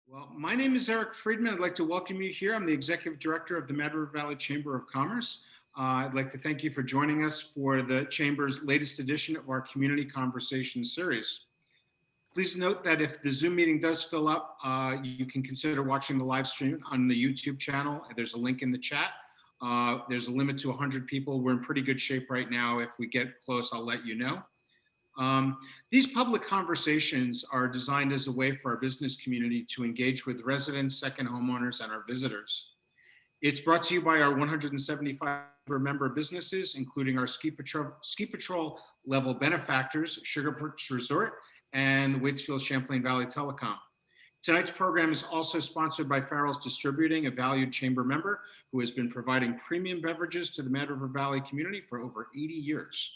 Well, my name is Eric Friedman. I'd like to welcome you here. I'm the Executive Director of the Mad River Valley Chamber of Commerce. I'd like to thank you for joining us for the Chamber's latest edition of our Community Conversation series. Please note that if the Zoom meeting does fill up, you can consider watching the live stream on the YouTube channel. There's a link in the chat. There's a limit to 100 people. We're in pretty good shape right now. If we get close, I'll let you know. These public conversations are designed as a way for our business community to engage with residents, second homeowners, and our visitors. It's brought to you by our 175 member businesses, including our Ski Patrol level benefactors, Sugar Perch Resort, and Waitsfield Champlain Valley Telecom. Tonight's program is also sponsored by Farrel Distributing, a valued chamber member who has been providing premium beverages to the Mad River Valley community for over 80 years.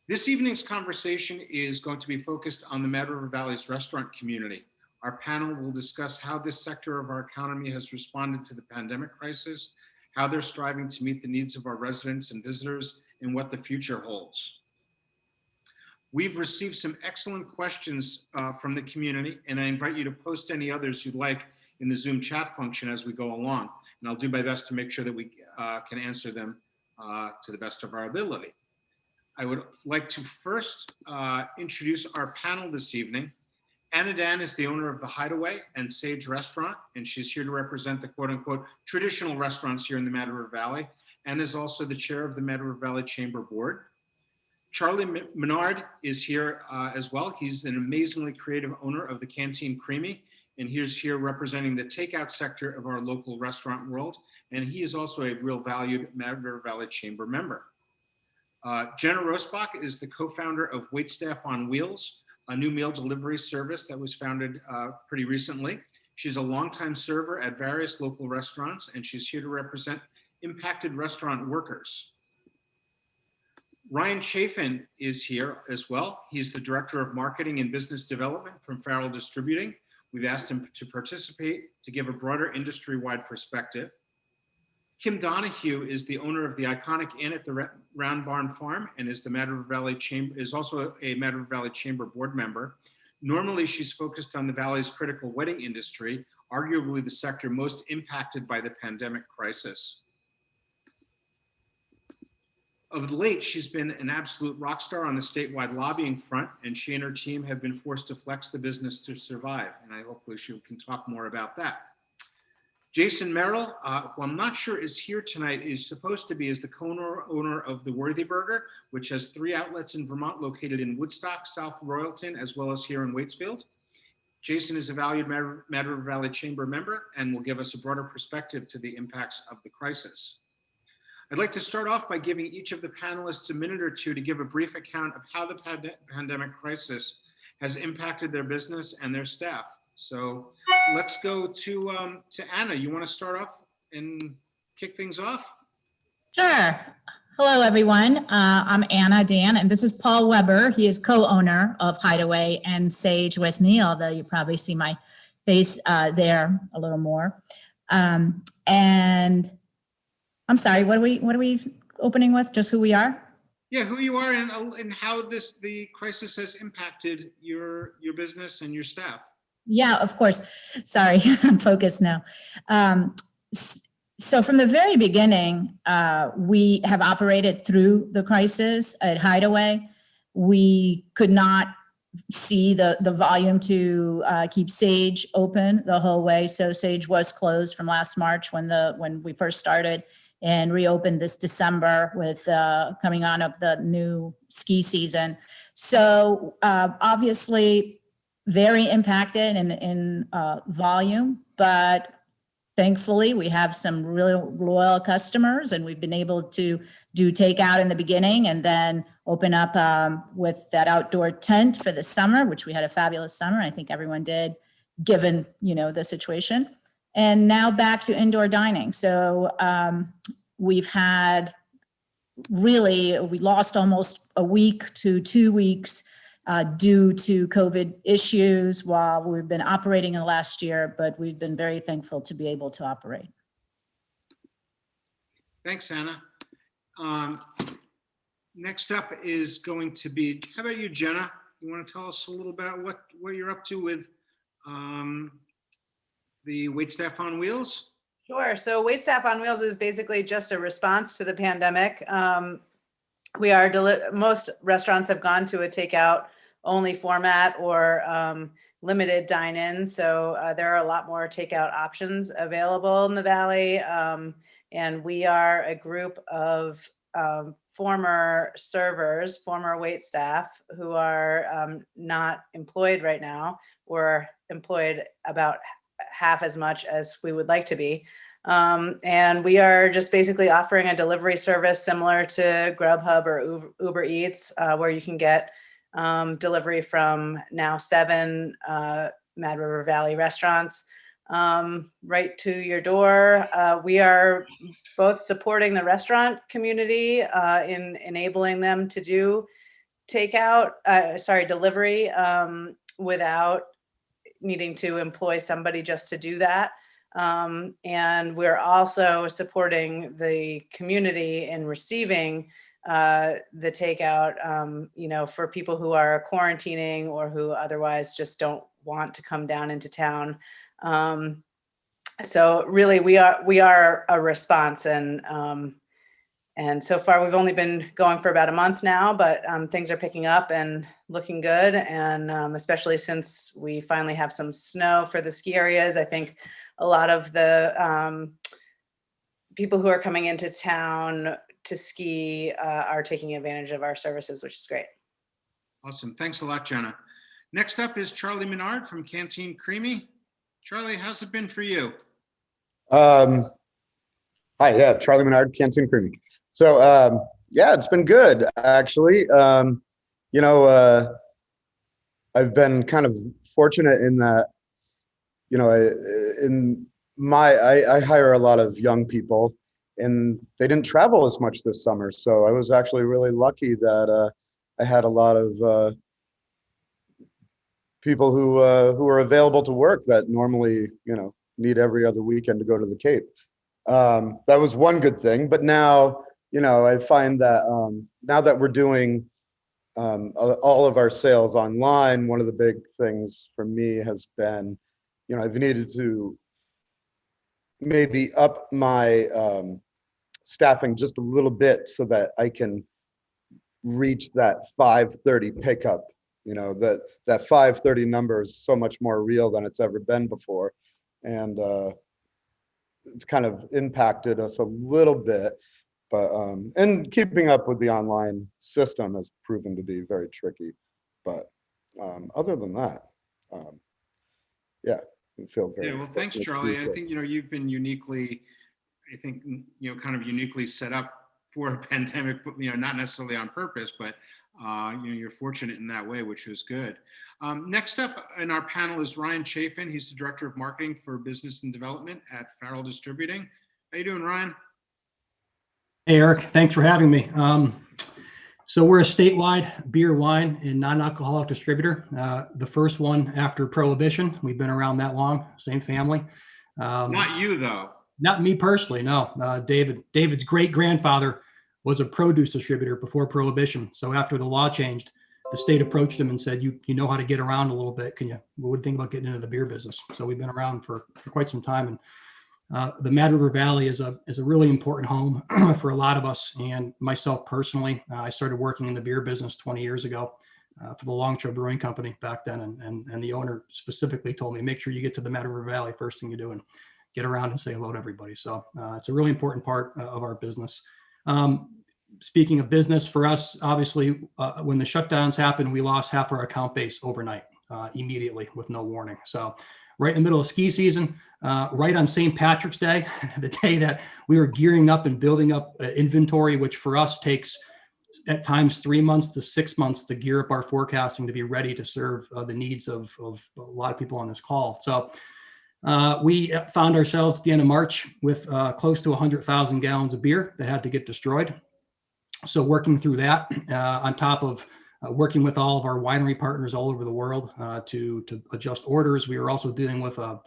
This evening's conversation is going to be focused on the Mad River Valley's restaurant community. Our panel will discuss how this sector of our economy has responded to the pandemic crisis, how they're striving to meet the needs of our residents and visitors, and what the future holds. We've received some excellent questions from the community, and I invite you to post any others you'd like in the Zoom chat function as we go along. And I'll do my best to make sure that we can answer them to the best of our ability. I would like to first introduce our panel this evening. Anna Dan is the owner of The Hideaway and Sage Restaurant, and she's here to represent the quote unquote traditional restaurants here in the Mad River Valley, and is also the chair of the Mad River Valley Chamber Board. Charlie Menard is here as well. He's an amazingly creative owner of the Canteen Creamy, and he's here representing the takeout sector of our local restaurant world, and he is also a real valued Mad River Valley Chamber member. Jenna Rosbach is the co-founder of Waitstaff on Wheels, a new meal delivery service that was founded pretty recently. She's a longtime server at various local restaurants, and she's here to represent impacted restaurant workers. Ryan Chafin is here as well. He's the Director of Marketing and Business Development from Farrel Distributing. We've asked him to participate to give a broader industry-wide perspective. Kim Donahue is the owner of the iconic Inn at the Round Barn Farm and is the Mad River Valley Chamber, is also a Mad River Valley Chamber board member. Normally, she's focused on the Valley's critical wedding industry, arguably the sector most impacted by the pandemic crisis. Of late, she's been an absolute rock star on the statewide lobbying front, and she and her team have been forced to flex the business to survive. And I hopefully she can talk more about that. Jason Merrill, who I'm not sure is here tonight, is supposed to be as the co-owner of the Worthy Burger, which has 3 outlets in Vermont located in Woodstock, South Royalton, as well as here in Waitsfield. Jason is a valued Mad River Valley Chamber member and will give us a broader perspective to the impacts of the crisis. I'd like to start off by giving each of the panelists a minute or two to give a brief account of how the pandemic crisis has impacted their business and their staff. So let's go to Anna. You want to start off and kick things off? Sure. Hello, everyone. I'm Anna Dan, and this is Paul Weber. He is co-owner of Hideaway and Sage with me, although you probably see my face there a little more. And I'm sorry, what are we opening with? Just who we are? Yeah, who you are and how the crisis has impacted your business and your staff. Yeah, of course. Sorry, I'm focused now. So from the very beginning, we have operated through the crisis at Hideaway. We could not see the volume to keep Sage open the whole way. So Sage was closed from last March when we first started, and reopened this December with coming on of the new ski season. So obviously, very impacted in volume, but thankfully we have some really loyal customers, and we've been able to do takeout in the beginning and then open up with that outdoor tent for the summer, which we had a fabulous summer. I think everyone did, given the situation. And now back to indoor dining. So we've had we lost almost a week to 2 weeks due to COVID issues while we've been operating in the last year, but we've been very thankful to be able to operate. Thanks, Anna. Next up is going to be, how about you, Jenna? You want to tell us a little about what you're up to with the Waitstaff on Wheels? Sure. So Waitstaff on Wheels is basically just a response to the pandemic. We are most restaurants have gone to a takeout only format or limited dine-in. So there are a lot more takeout options available in the Valley. And we are a group of former servers, former waitstaff who are not employed right now. We're employed about half as much as we would like to be. And we are just basically offering a delivery service similar to Grubhub or Uber Eats, where you can get delivery from now 7 Mad River Valley restaurants right to your door. We are both supporting the restaurant community in enabling them to do delivery without needing to employ somebody just to do that. And we're also supporting the community in receiving the takeout, for people who are quarantining or who otherwise just don't want to come down into town. So really we are a response, and so far we've only been going for about a month now, but things are picking up and looking good. And especially since we finally have some snow for the ski areas, I think a lot of the people who are coming into town to ski are taking advantage of our services, which is great. Awesome. Thanks a lot, Jenna. Next up is Charlie Menard from Canteen Creamy. Charlie, how's it been for you? Hi, yeah, Charlie Menard, Canteen Creamy. So, yeah, it's been good, actually. I've been kind of fortunate in that, I hire a lot of young people, and they didn't travel as much this summer. So I was actually really lucky that I had a lot of people who are available to work that normally, need every other weekend to go to the Cape. That was one good thing. But now, I find that now that we're doing all of our sales online, one of the big things for me has been, I've needed to maybe up my staffing just a little bit so that I can reach that 5:30 pickup. That 5:30 number is so much more real than it's ever been before. And it's kind of impacted us a little bit, but and keeping up with the online system has proven to be very tricky. But other than that, yeah, I feel very. Yeah, well, thanks, Charlie. I think you've been uniquely, kind of uniquely set up for a pandemic. Not necessarily on purpose, but you're fortunate in that way, which was good. Next up in our panel is Ryan Chafin. He's the Director of Marketing for Business and Development at Farrel Distributing. How you doing, Ryan? Hey, Eric, thanks for having me. So we're a statewide beer, wine, and non-alcoholic distributor. The first one after Prohibition. We've been around that long, same family. Not you, though. Not me personally, no. David's great-grandfather was a produce distributor before Prohibition. So after the law changed, the state approached him and said, you know how to get around a little bit. What would you think about getting into the beer business? So we've been around for quite some time. And the Mad River Valley is a really important home for a lot of us. And myself personally, I started working in the beer business 20 years ago for the Longshore Brewing Company back then. And the owner specifically told me, make sure you get to the Mad River Valley first thing you do and get around and say hello to everybody. So it's a really important part of our business. Speaking of business for us, obviously, when the shutdowns happened, we lost half our account base overnight, immediately with no warning. So right in the middle of ski season, right on St. Patrick's Day, the day that we were gearing up and building up inventory, which for us takes at times 3 months to 6 months to gear up our forecasting to be ready to serve the needs of a lot of people on this call. So we found ourselves at the end of March with close to 100,000 gallons of beer that had to get destroyed. So working through that, on top of working with all of our winery partners all over the world to adjust orders, we were also dealing with a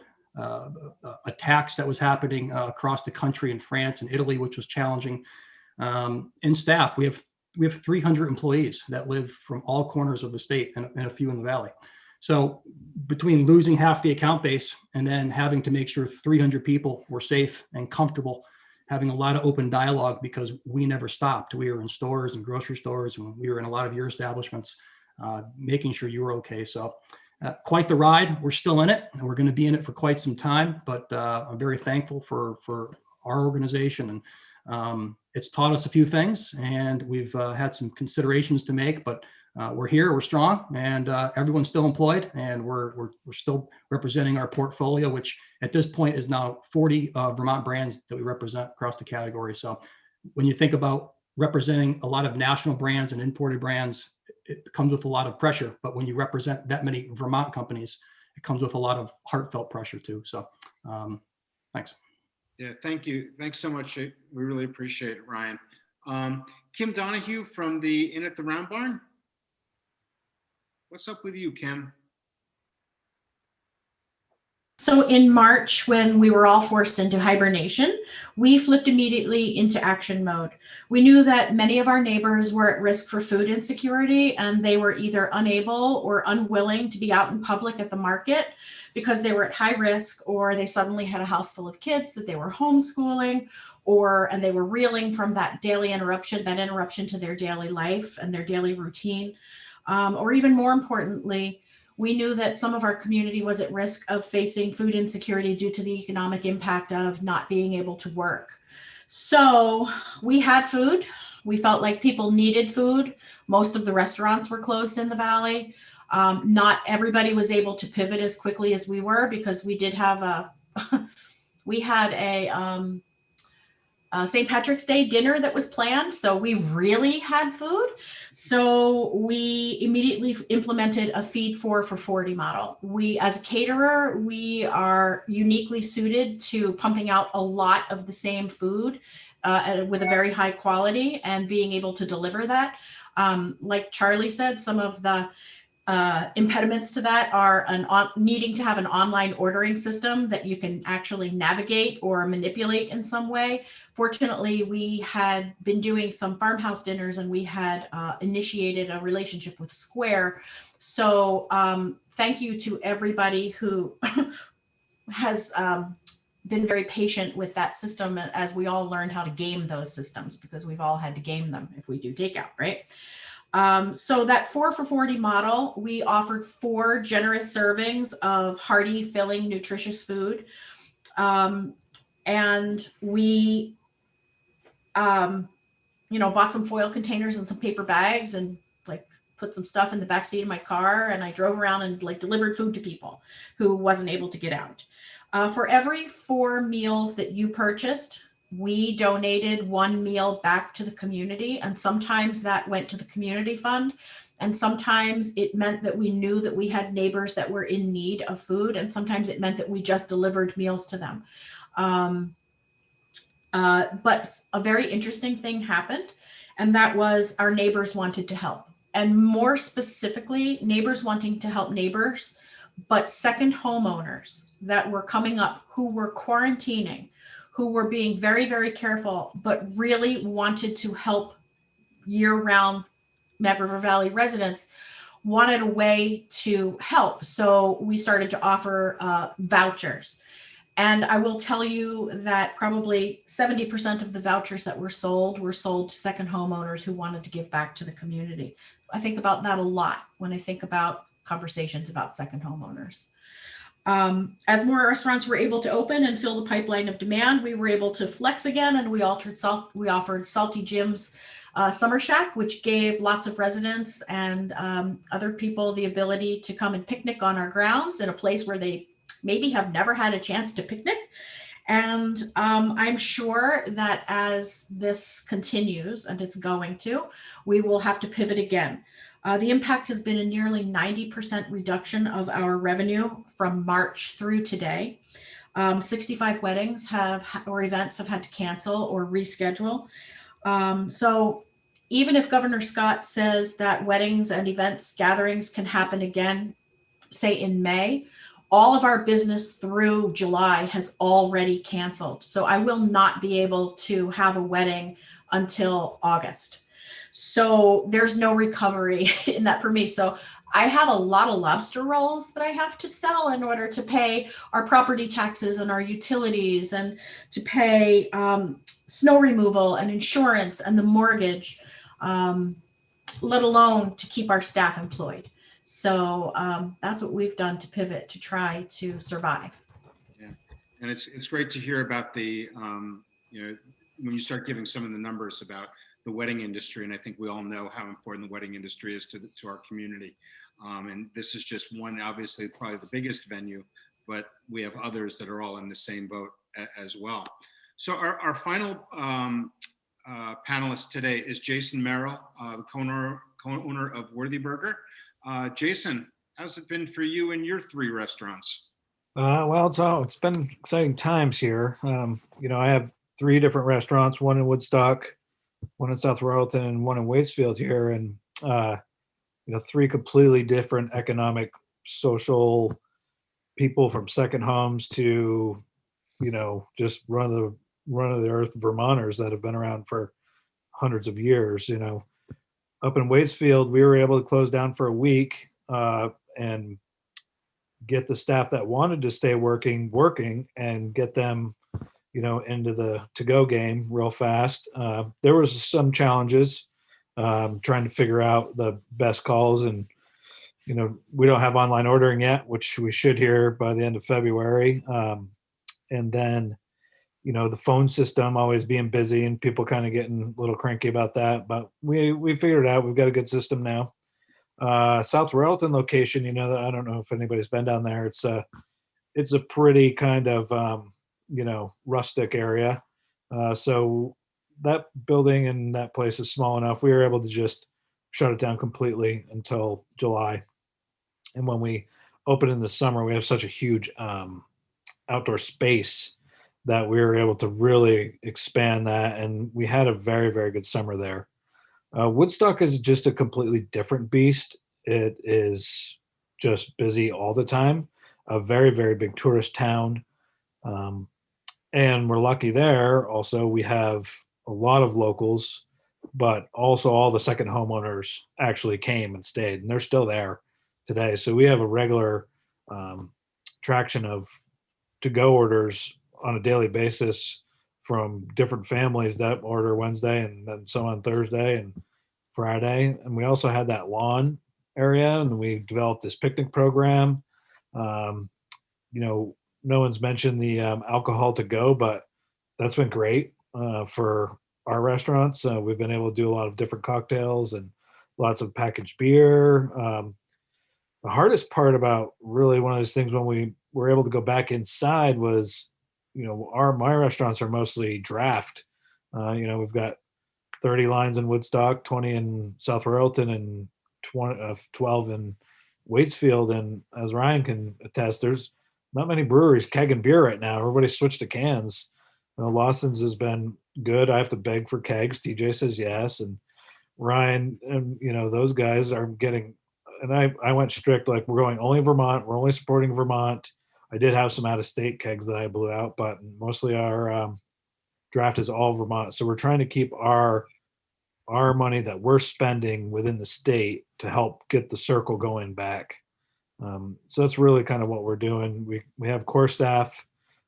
tax that was happening across the country in France and Italy, which was challenging. And staff, we have 300 employees that live from all corners of the state and a few in the valley. So between losing half the account base and then having to make sure 300 people were safe and comfortable, having a lot of open dialogue because we never stopped. We were in stores and grocery stores, and we were in a lot of your establishments, making sure you were okay. So quite the ride. We're still in it, and we're going to be in it for quite some time, but I'm very thankful for our organization. And it's taught us a few things, and we've had some considerations to make, but we're here, we're strong, and everyone's still employed, and we're still representing our portfolio, which at this point is now 40 Vermont brands that we represent across the category. So when you think about representing a lot of national brands and imported brands, it comes with a lot of pressure. But when you represent that many Vermont companies, it comes with a lot of heartfelt pressure too. So thanks. Yeah, thank you. Thanks so much. We really appreciate it, Ryan. Kim Donahue from the Inn at the Round Barn. What's up with you, Kim? So in March, when we were all forced into hibernation, we flipped immediately into action mode. We knew that many of our neighbors were at risk for food insecurity, and they were either unable or unwilling to be out in public at the market because they were at high risk, or they suddenly had a house full of kids that they were homeschooling, and they were reeling from that daily interruption, that interruption to their daily life and their daily routine. Or even more importantly, we knew that some of our community was at risk of facing food insecurity due to the economic impact of not being able to work. So we had food. We felt like people needed food. Most of the restaurants were closed in the Valley. Not everybody was able to pivot as quickly as we were, because we did have we had a St. Patrick's Day dinner that was planned. So we really had food. So we immediately implemented a feed for 40 model. We, as a caterer, we are uniquely suited to pumping out a lot of the same food with a very high quality and being able to deliver that. Like Charlie said, some of the impediments to that are needing to have an online ordering system that you can actually navigate or manipulate in some way. Fortunately, we had been doing some farmhouse dinners, and we had initiated a relationship with Square. So thank you to everybody who has been very patient with that system as we all learned how to game those systems, because we've all had to game them if we do takeout, right? So that 4 for 40 model, we offered 4 generous servings of hearty, filling, nutritious food. And we, bought some foil containers and some paper bags, and put some stuff in the backseat of my car. And I drove around and delivered food to people who wasn't able to get out. For every 4 meals that you purchased, we donated 1 meal back to the community, and sometimes that went to the community fund, and sometimes it meant that we knew that we had neighbors that were in need of food, and sometimes it meant that we just delivered meals to them. But a very interesting thing happened, and that was our neighbors wanted to help, and more specifically, neighbors wanting to help neighbors, but second homeowners that were coming up who were quarantining, who were being very, very careful, but really wanted to help year-round Mad River Valley residents, wanted a way to help. So we started to offer vouchers. And I will tell you that probably 70% of the vouchers that were sold to second homeowners who wanted to give back to the community. I think about that a lot when I think about conversations about second homeowners. As more restaurants were able to open and fill the pipeline of demand, we were able to flex again, and we offered Salty Jim's Summer Shack, which gave lots of residents and other people the ability to come and picnic on our grounds in a place where they maybe have never had a chance to picnic. And I'm sure that as this continues, and it's going to, we will have to pivot again. The impact has been a nearly 90% reduction of our revenue from March through today. 65 weddings or events have had to cancel or reschedule. So even if Governor Scott says that weddings and events, gatherings can happen again, say in May, all of our business through July has already canceled. So I will not be able to have a wedding until August. So there's no recovery in that for me. So I have a lot of lobster rolls that I have to sell in order to pay our property taxes and our utilities and to pay snow removal and insurance and the mortgage, let alone to keep our staff employed. So that's what we've done to pivot to try to survive. Yeah, and it's great to hear about the, you know, when you start giving some of the numbers about the wedding industry, and I think we all know how important the wedding industry is to our community. And this is just one, obviously, probably the biggest venue, but we have others that are all in the same boat as well. So our final panelist today is Jason Merrill, the co-owner of Worthy Burger. Jason, how's it been for you and your 3 restaurants? Well, it's been exciting times here. You know, I have 3 different restaurants, one in Woodstock, one in South Royalton, and one in Waitsfield here. And, you know, 3 completely different economic, social people, from second homes to, you know, just run of the earth Vermonters that have been around for hundreds of years. You know, up in Waitsfield, we were able to close down for a week and get the staff that wanted to stay working and get them, you know, into the to-go game real fast. There was some challenges trying to figure out the best calls, and, you know, we don't have online ordering yet, which we should hear by the end of February. And then, you know, the phone system always being busy and people kind of getting a little cranky about that, but we figured it out. We've got a good system now. South Royalton location, you know, I don't know if anybody's been down there. It's a pretty kind of, you know, rustic area. So that building and that place is small enough. We were able to just shut it down completely until July. And when we open in the summer, we have such a huge outdoor space that we were able to really expand that. And we had a very, very good summer there. Woodstock is just a completely different beast. It is just busy all the time. A very, very big tourist town. And we're lucky there. Also, we have a lot of locals, but also all the second homeowners actually came and stayed, and they're still there today. So we have a regular traction of to-go orders on a daily basis from different families that order Wednesday and then some on Thursday and Friday. And we also had that lawn area, and we developed this picnic program. You know, no one's mentioned the alcohol to go, but that's been great for our restaurants. We've been able to do a lot of different cocktails and lots of packaged beer. The hardest part about really one of those things when we were able to go back inside was, you know, my restaurants are mostly draft. You know, we've got 30 lines in Woodstock, 20 in South Royalton, and 12 in Waitsfield. And as Ryan can attest, there's not many breweries kegging beer right now. Everybody switched to cans. You know, Lawson's has been good. I have to beg for kegs. TJ says yes. And Ryan and, you know, those guys are getting, and I went strict, like, we're going only Vermont. We're only supporting Vermont. I did have some out-of-state kegs that I blew out, but mostly our draft is all Vermont. So we're trying to keep our money that we're spending within the state to help get the circle going back. So that's really kind of what we're doing. We have core staff.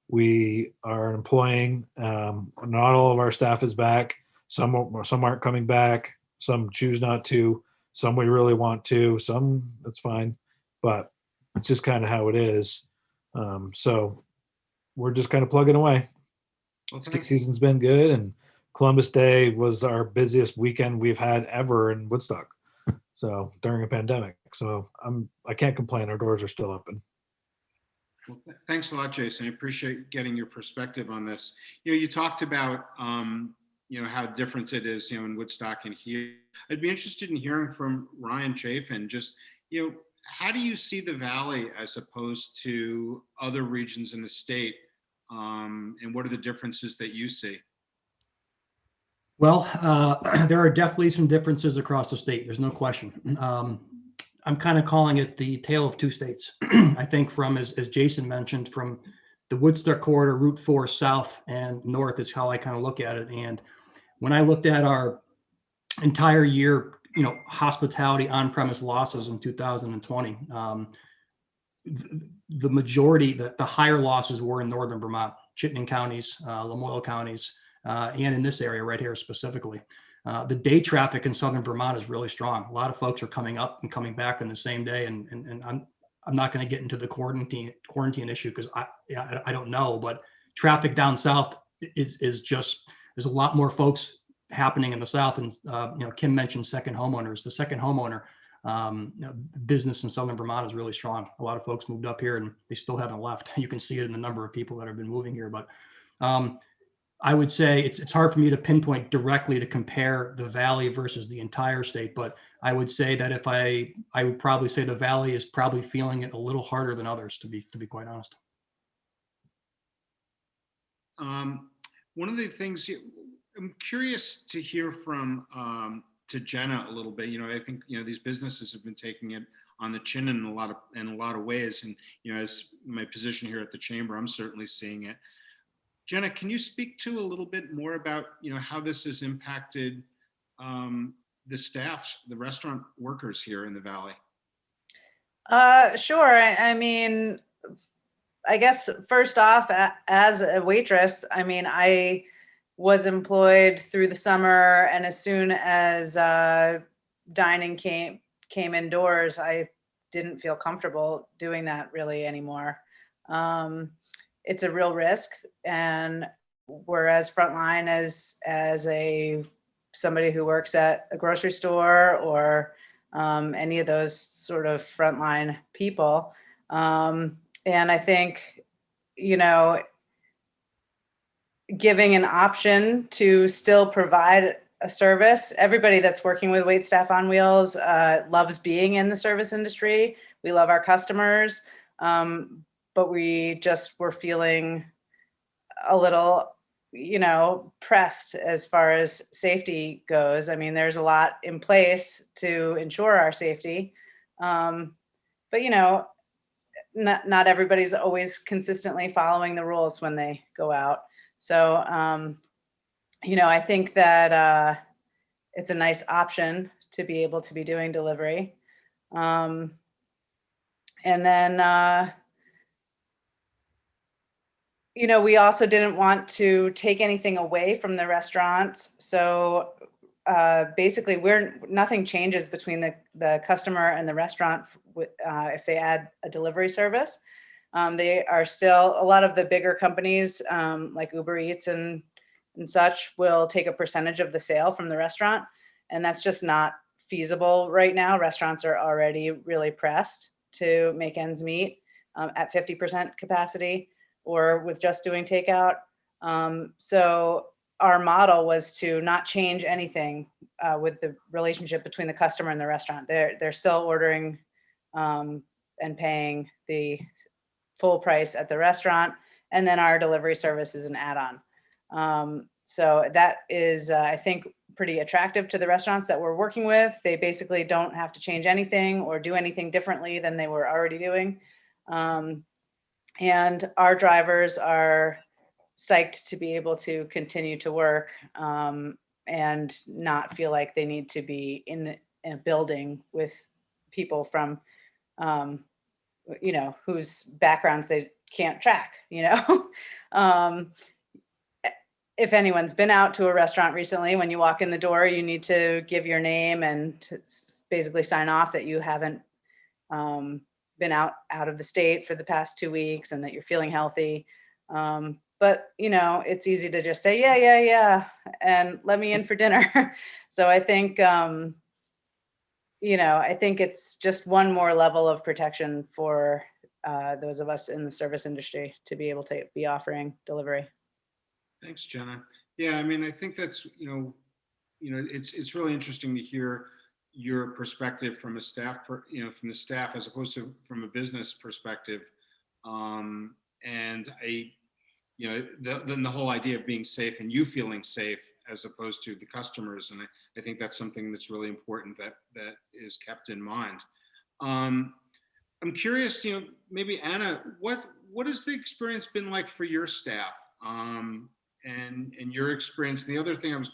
We are employing. Not all of our staff is back. Some aren't coming back. Some choose not to. Some we really want to. Some that's fine, but it's just kind of how it is. So we're just kind of plugging away. Ski season's been good, and Columbus Day was our busiest weekend we've had ever in Woodstock. So during a pandemic. So I can't complain. Our doors are still open. Well, thanks a lot, Jason. I appreciate getting your perspective on this. You know, you talked about, you know, how different it is, you know, in Woodstock and here. I'd be interested in hearing from Ryan Chafin, just, you know, how do you see the Valley as opposed to other regions in the state? And what are the differences that you see? Well, there are definitely some differences across the state. There's no question. I'm kind of calling it the tale of 2 states. I think from, as Jason mentioned, from the Woodstock corridor, Route 4 south and north is how I kind of look at it. And when I looked at our entire year hospitality on-premise losses in 2020. The majority, the higher losses were in northern Vermont, Chittenden counties, Lamoille counties, and in this area right here specifically. The day traffic in southern Vermont is really strong. A lot of folks are coming up and coming back in the same day, and I'm not going to get into the quarantine issue because I don't know, but traffic down south is just, there's a lot more folks happening in the south, and Kim mentioned second homeowners. The second homeowner business in southern Vermont is really strong. A lot of folks moved up here and they still haven't left. You can see it in the number of people that have been moving here, but I would say it's hard for me to pinpoint directly to compare the Valley versus the entire state, but I would say that if I would probably say the Valley is probably feeling it a little harder than others, to be quite honest. One of the things I'm curious to hear from to Jenna a little bit. I think these businesses have been taking it on the chin in a lot of ways, and as my position here at the chamber, I'm certainly seeing it. Jenna, can you speak to a little bit more about how this has impacted the staff, the restaurant workers here in the Valley? Sure. I mean, I guess first off, as a waitress, I mean, I was employed through the summer, and as soon as dining came indoors, I didn't feel comfortable doing that really anymore. It's a real risk, and whereas frontline as somebody who works at a grocery store or any of those sort of frontline people, and I think giving an option to still provide a service. Everybody that's working with Waitstaff on Wheels loves being in the service industry. We love our customers. But we just were feeling a little, pressed as far as safety goes. I mean, there's a lot in place to ensure our safety. But, not everybody's always consistently following the rules when they go out. So, I think that it's a nice option to be able to be doing delivery. And then, we also didn't want to take anything away from the restaurants. So basically, nothing changes between the customer and the restaurant if they add a delivery service. They are still, a lot of the bigger companies like Uber Eats and such will take a percentage of the sale from the restaurant. And that's just not feasible right now. Restaurants are already really pressed to make ends meet at 50% capacity, or with just doing takeout. So our model was to not change anything with the relationship between the customer and the restaurant. They're still ordering and paying the full price at the restaurant, and then our delivery service is an add-on. So that is, I think, pretty attractive to the restaurants that we're working with. They basically don't have to change anything or do anything differently than they were already doing. And our drivers are psyched to be able to continue to work and not feel like they need to be in a building with people from, whose backgrounds they can't track, If anyone's been out to a restaurant recently, when you walk in the door, you need to give your name and basically sign off that you haven't been out of the state for the past 2 weeks and that you're feeling healthy. But, it's easy to just say, yeah, and let me in for dinner. So I think, I think it's just one more level of protection for those of us in the service industry to be able to be offering delivery. Thanks, Jenna. Yeah, I mean, I think that's, it's really interesting to hear your perspective from a staff, from the staff as opposed to from a business perspective. And then the whole idea of being safe and you feeling safe as opposed to the customers. And I think that's something that's really important that is kept in mind. I'm curious, maybe Anna, what has the experience been like for your staff? And your experience. The other thing one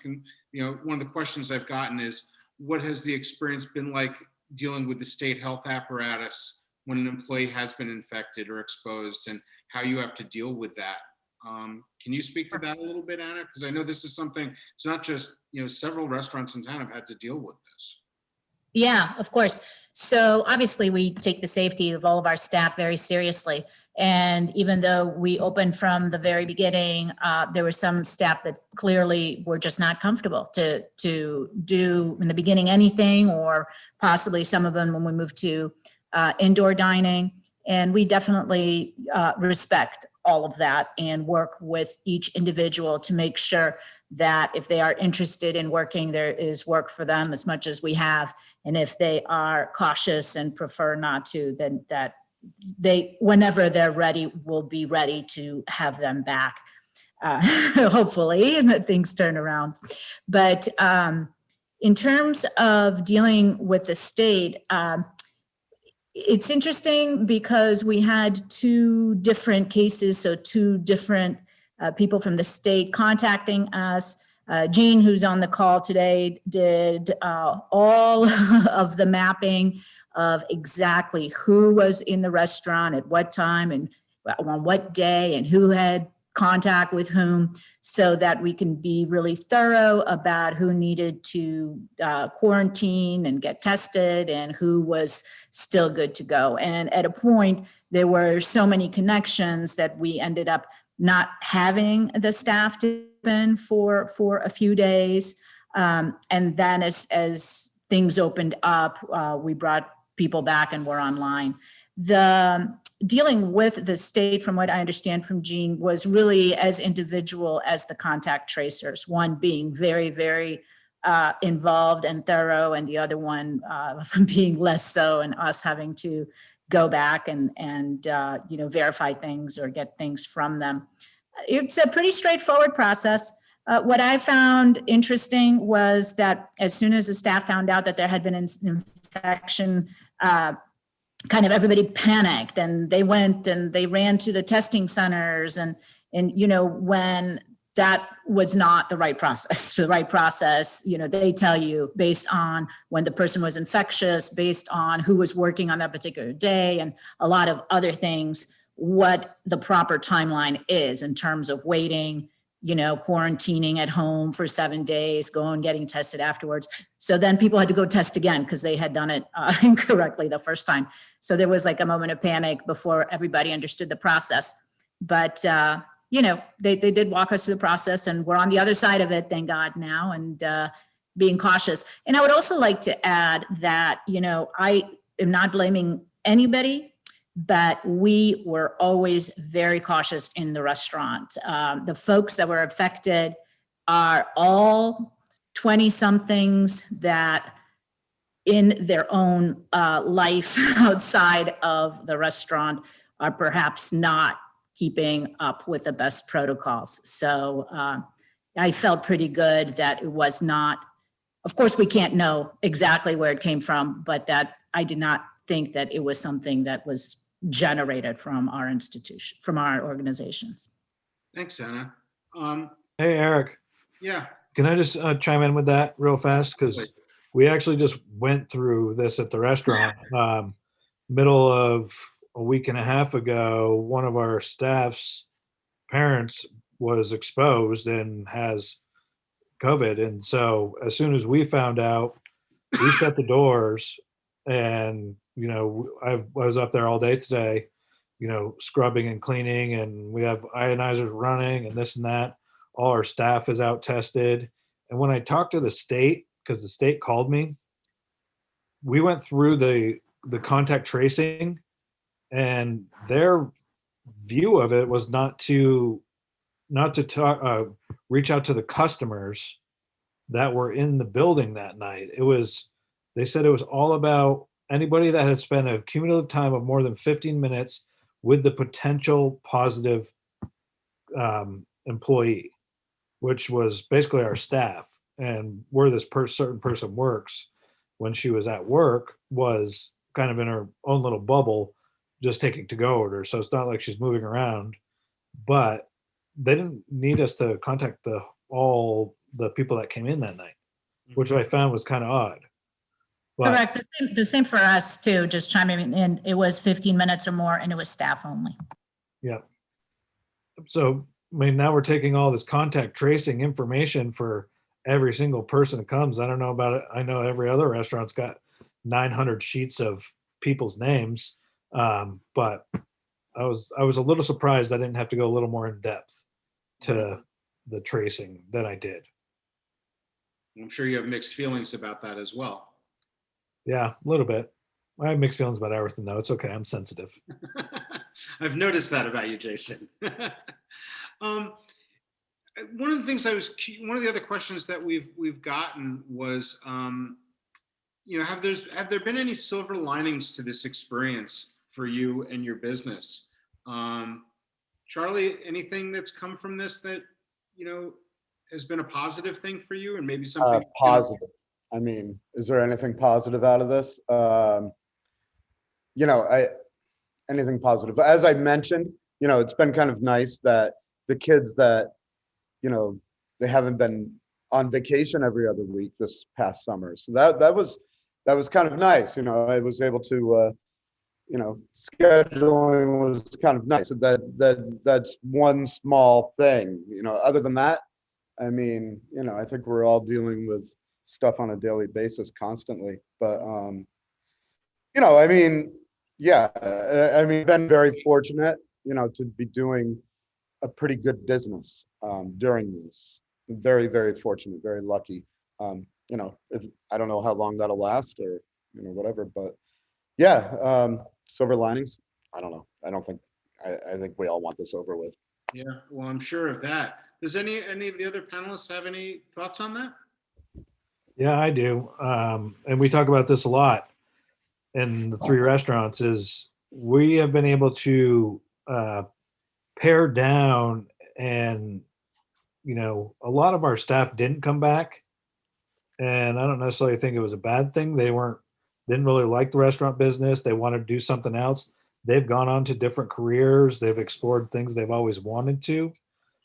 of the questions I've gotten is, what has the experience been like dealing with the state health apparatus when an employee has been infected or exposed, and how you have to deal with that? Can you speak to that a little bit, Anna? Because I know this is something, it's not just, several restaurants in town have had to deal with this. Yeah, of course. So obviously we take the safety of all of our staff very seriously. And even though we opened from the very beginning, there were some staff that clearly were just not comfortable to do in the beginning anything, or possibly some of them when we moved to indoor dining. And we definitely respect all of that and work with each individual to make sure that if they are interested in working, there is work for them as much as we have. And if they are cautious and prefer not to, then that they, whenever they're ready, will be ready to have them back, hopefully, and that things turn around. But in terms of dealing with the state, it's interesting because we had two different cases, so two different people from the state contacting us. Jean, who's on the call today, did all of the mapping of exactly who was in the restaurant at what time and on what day and who had contact with whom, so that we can be really thorough about who needed to quarantine and get tested and who was still good to go. And at a point, there were so many connections that we ended up not having the staff to open for a few days. And then as things opened up, we brought people back and were online. The dealing with the state, from what I understand from Jean, was really as individual as the contact tracers, one being very, very involved and thorough, and the other one being less so, and us having to go back and verify things or get things from them. It's a pretty straightforward process. What I found interesting was that as soon as the staff found out that there had been an infection, kind of everybody panicked, and they went and they ran to the testing centers, and when that was not the right process. The right process, they tell you based on when the person was infectious, based on who was working on that particular day, and a lot of other things, what the proper timeline is in terms of waiting, quarantining at home for 7 days, going, getting tested afterwards. So then people had to go test again because they had done it incorrectly the first time. So there was like a moment of panic before everybody understood the process. But, they did walk us through the process, and we're on the other side of it, thank God now, and being cautious. And I would also like to add that, I am not blaming anybody, but we were always very cautious in the restaurant. The folks that were affected are all 20-somethings that in their own life outside of the restaurant are perhaps not keeping up with the best protocols. So I felt pretty good that it was not, of course, we can't know exactly where it came from, but that I did not think that it was something that was generated from our institution, from our organizations. Thanks, Anna. Hey, Eric, Yeah. can I just chime in with that real fast? Because we actually just went through this at the restaurant. Middle of a week and a half ago, one of our staff's parents was exposed and has COVID. And so as soon as we found out, we shut the doors, and I was up there all day today, scrubbing and cleaning, and we have ionizers running and this and that. All our staff is out tested. And when I talked to the state, because the state called me, we went through the contact tracing, and their view of it was not to talk, reach out to the customers that were in the building that night. They said it was all about anybody that had spent a cumulative time of more than 15 minutes with the potential positive employee, which was basically our staff. And where this certain person works, when she was at work, was kind of in her own little bubble, just taking to-go orders. So it's not like she's moving around. But they didn't need us to contact all the people that came in that night, which I found was kind of odd. But Correct. The same for us too, just chiming in. It was 15 minutes or more and it was staff only. yeah. So, I mean, now we're taking all this contact tracing information for every single person that comes. I don't know about it. I know every other restaurant's got 900 sheets of people's names. But I was a little surprised I didn't have to go a little more in depth to the tracing than I did. I'm sure you have mixed feelings about that as well. Yeah, a little bit. I have mixed feelings about everything though. It's okay. I'm sensitive. I've noticed that about you, Jason. One of the things one of the other questions that we've gotten was, have there been any silver linings to this experience for you and your business? Charlie, anything that's come from this that, has been a positive thing for you and maybe something Positive. I mean, is there anything positive out of this? Anything positive. As I mentioned, it's been kind of nice that the kids that, they haven't been on vacation every other week this past summer. So that was kind of nice. I was able to, scheduling was kind of nice. That's one small thing. Other than that, I mean, I think we're all dealing with stuff on a daily basis constantly. But, I mean, yeah, I mean, been very fortunate, to be doing a pretty good business during this. Very, very fortunate, very lucky. I don't know how long that'll last or, whatever, but yeah, silver linings. I don't know. I think we all want this over with. Yeah, well, I'm sure of that. Does any of the other panelists have any thoughts on that? Yeah, I do. And we talk about this a lot in the three restaurants is we have been able to pare down and, a lot of our staff didn't come back. And I don't necessarily think it was a bad thing. They didn't really like the restaurant business. They wanted to do something else. They've gone on to different careers. They've explored things they've always wanted to,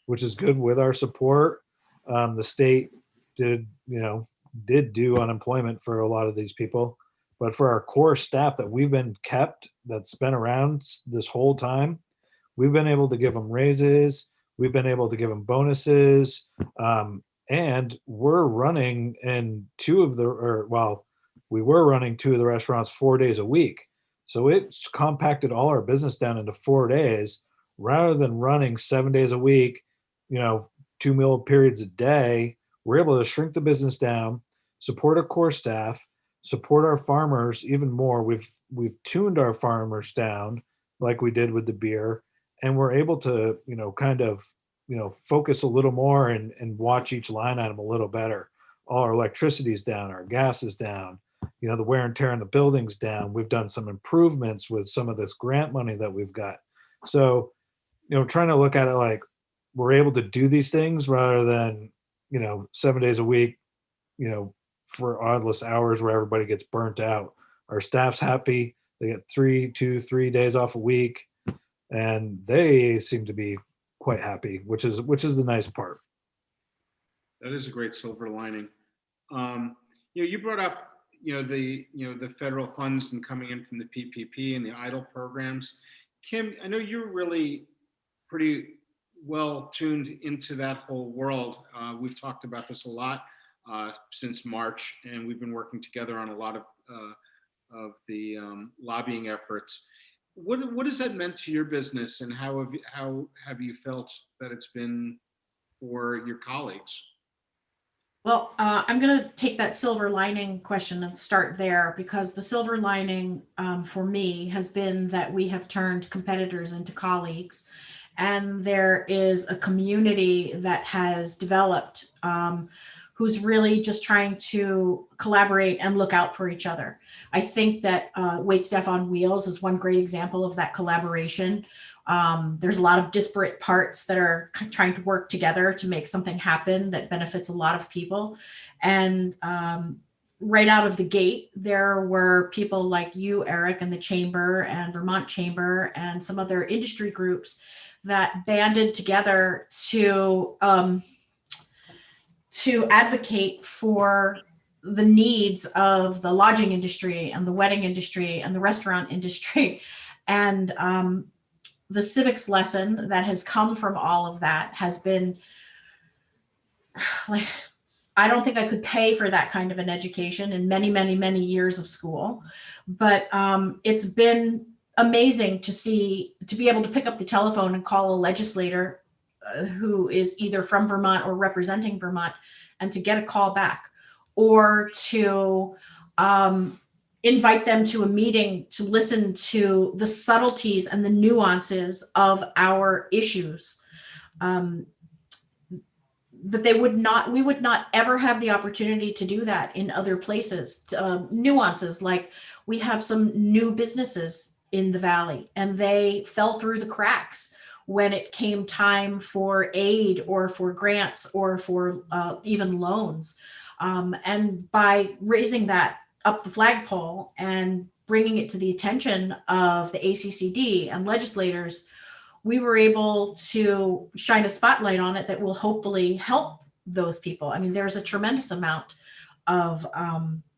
which is good with our support. The state did do unemployment for a lot of these people, but for our core staff that we've been kept, that's been around this whole time, we've been able to give them raises. We've been able to give them bonuses. And we're running we were running two of the restaurants 4 days a week. So it's compacted all our business down into 4 days rather than running 7 days a week, 2 meal periods a day. We're able to shrink the business down, support our core staff, support our farmers even more. We've tuned our farmers down like we did with the beer, and we're able to, focus a little more and watch each line item a little better. All our electricity's down, our gas is down, the wear and tear in the building's down. We've done some improvements with some of this grant money that we've got. So, trying to look at it like we're able to do these things rather than, 7 days a week, for oddless hours where everybody gets burnt out. Our staff's happy. They get 3 days off a week, and they seem to be quite happy, which is the nice part. That is a great silver lining. You brought up, the federal funds and coming in from the PPP and the EIDL programs. Kim, I know you're really pretty well tuned into that whole world. We've talked about this a lot since March, and we've been working together on a lot of the lobbying efforts. What has that meant to your business, and how have you felt that it's been for your colleagues? Well, I'm going to take that silver lining question and start there, because the silver lining for me has been that we have turned competitors into colleagues, and there is a community that has developed who's really just trying to collaborate and look out for each other. I think that Waitstaff on Wheels is one great example of that collaboration. There's a lot of disparate parts that are trying to work together to make something happen that benefits a lot of people. And right out of the gate, there were people like you, Eric, and the Chamber and Vermont Chamber and some other industry groups that banded together to advocate for the needs of the lodging industry and the wedding industry and the restaurant industry. And the civics lesson that has come from all of that has been like, I don't think I could pay for that kind of an education in many, many, many years of school. But it's been amazing to be able to pick up the telephone and call a legislator who is either from Vermont or representing Vermont, and to get a call back, or to invite them to a meeting to listen to the subtleties and the nuances of our issues. But we would not ever have the opportunity to do that in other places. Nuances like, we have some new businesses in the Valley and they fell through the cracks when it came time for aid or for grants or for even loans. And by raising that up the flagpole and bringing it to the attention of the ACCD and legislators, we were able to shine a spotlight on it that will hopefully help those people. I mean, there's a tremendous amount of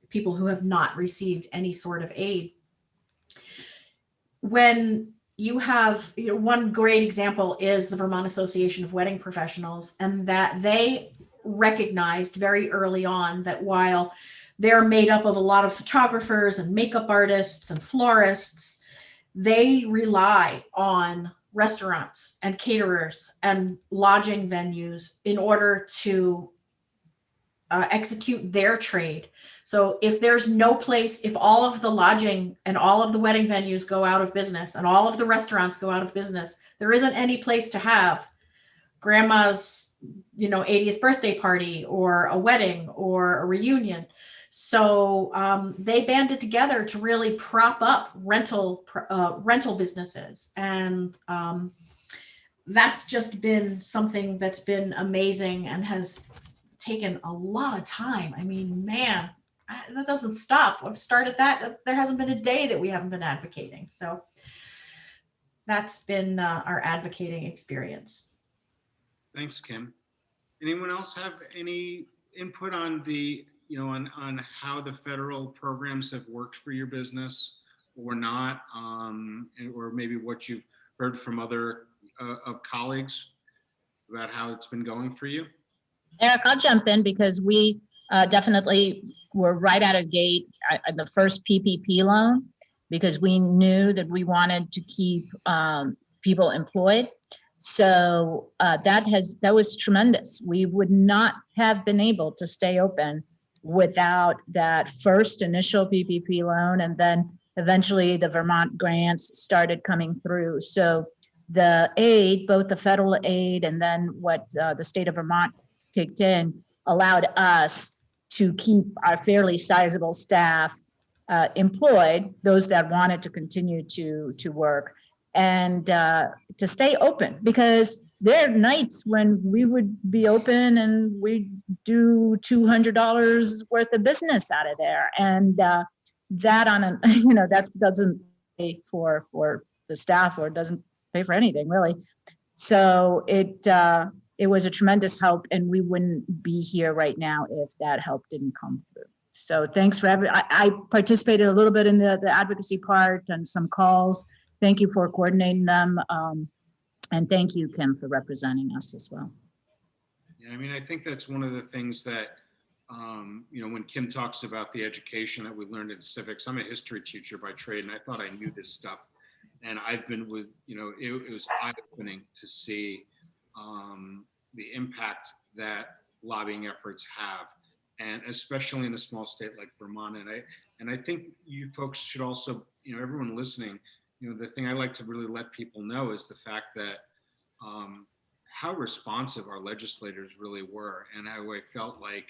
people who have not received any sort of aid. When you have, one great example is the Vermont Association of Wedding Professionals, and that they recognized very early on that while they're made up of a lot of photographers and makeup artists and florists, they rely on restaurants and caterers and lodging venues in order to execute their trade. So if there's no place, if all of the lodging and all of the wedding venues go out of business and all of the restaurants go out of business, there isn't any place to have grandma's 80th birthday party or a wedding or a reunion. So they banded together to really prop up rental businesses. And that's just been something that's been amazing and has taken a lot of time. I mean, man, that doesn't stop. I've started that. There hasn't been a day that we haven't been advocating. So that's been our advocating experience. Thanks, Kim. Anyone else have any input on the on how the federal programs have worked for your business or not, or maybe what you've heard from other of colleagues about how it's been going for you? Eric, I'll jump in because we definitely were right out of gate at the first PPP loan, because we knew that we wanted to keep people employed. So that was tremendous. We would not have been able to stay open without that first initial PPP loan, and then eventually the Vermont grants started coming through. So the aid, both the federal aid and then what the state of Vermont kicked in, allowed us to keep our fairly sizable staff employed, those that wanted to continue to work, and to stay open, because there are nights when we would be open and we do $200 worth of business out of there, and that on an that doesn't pay for the staff, or doesn't pay for anything really. So it was a tremendous help, and we wouldn't be here right now if that help didn't come through. So thanks for I participated a little bit in the advocacy part and some calls. Thank you for coordinating them. And thank you, Kim, for representing us as well. Yeah, I mean, I think that's one of the things that, when Kim talks about the education that we learned in civics, I'm a history teacher by trade, and I thought I knew this stuff. And I've been with, it was eye-opening to see the impact that lobbying efforts have, and especially in a small state like Vermont. And I think you folks should also, everyone listening, the thing I like to really let people know is the fact that how responsive our legislators really were, and how I felt like,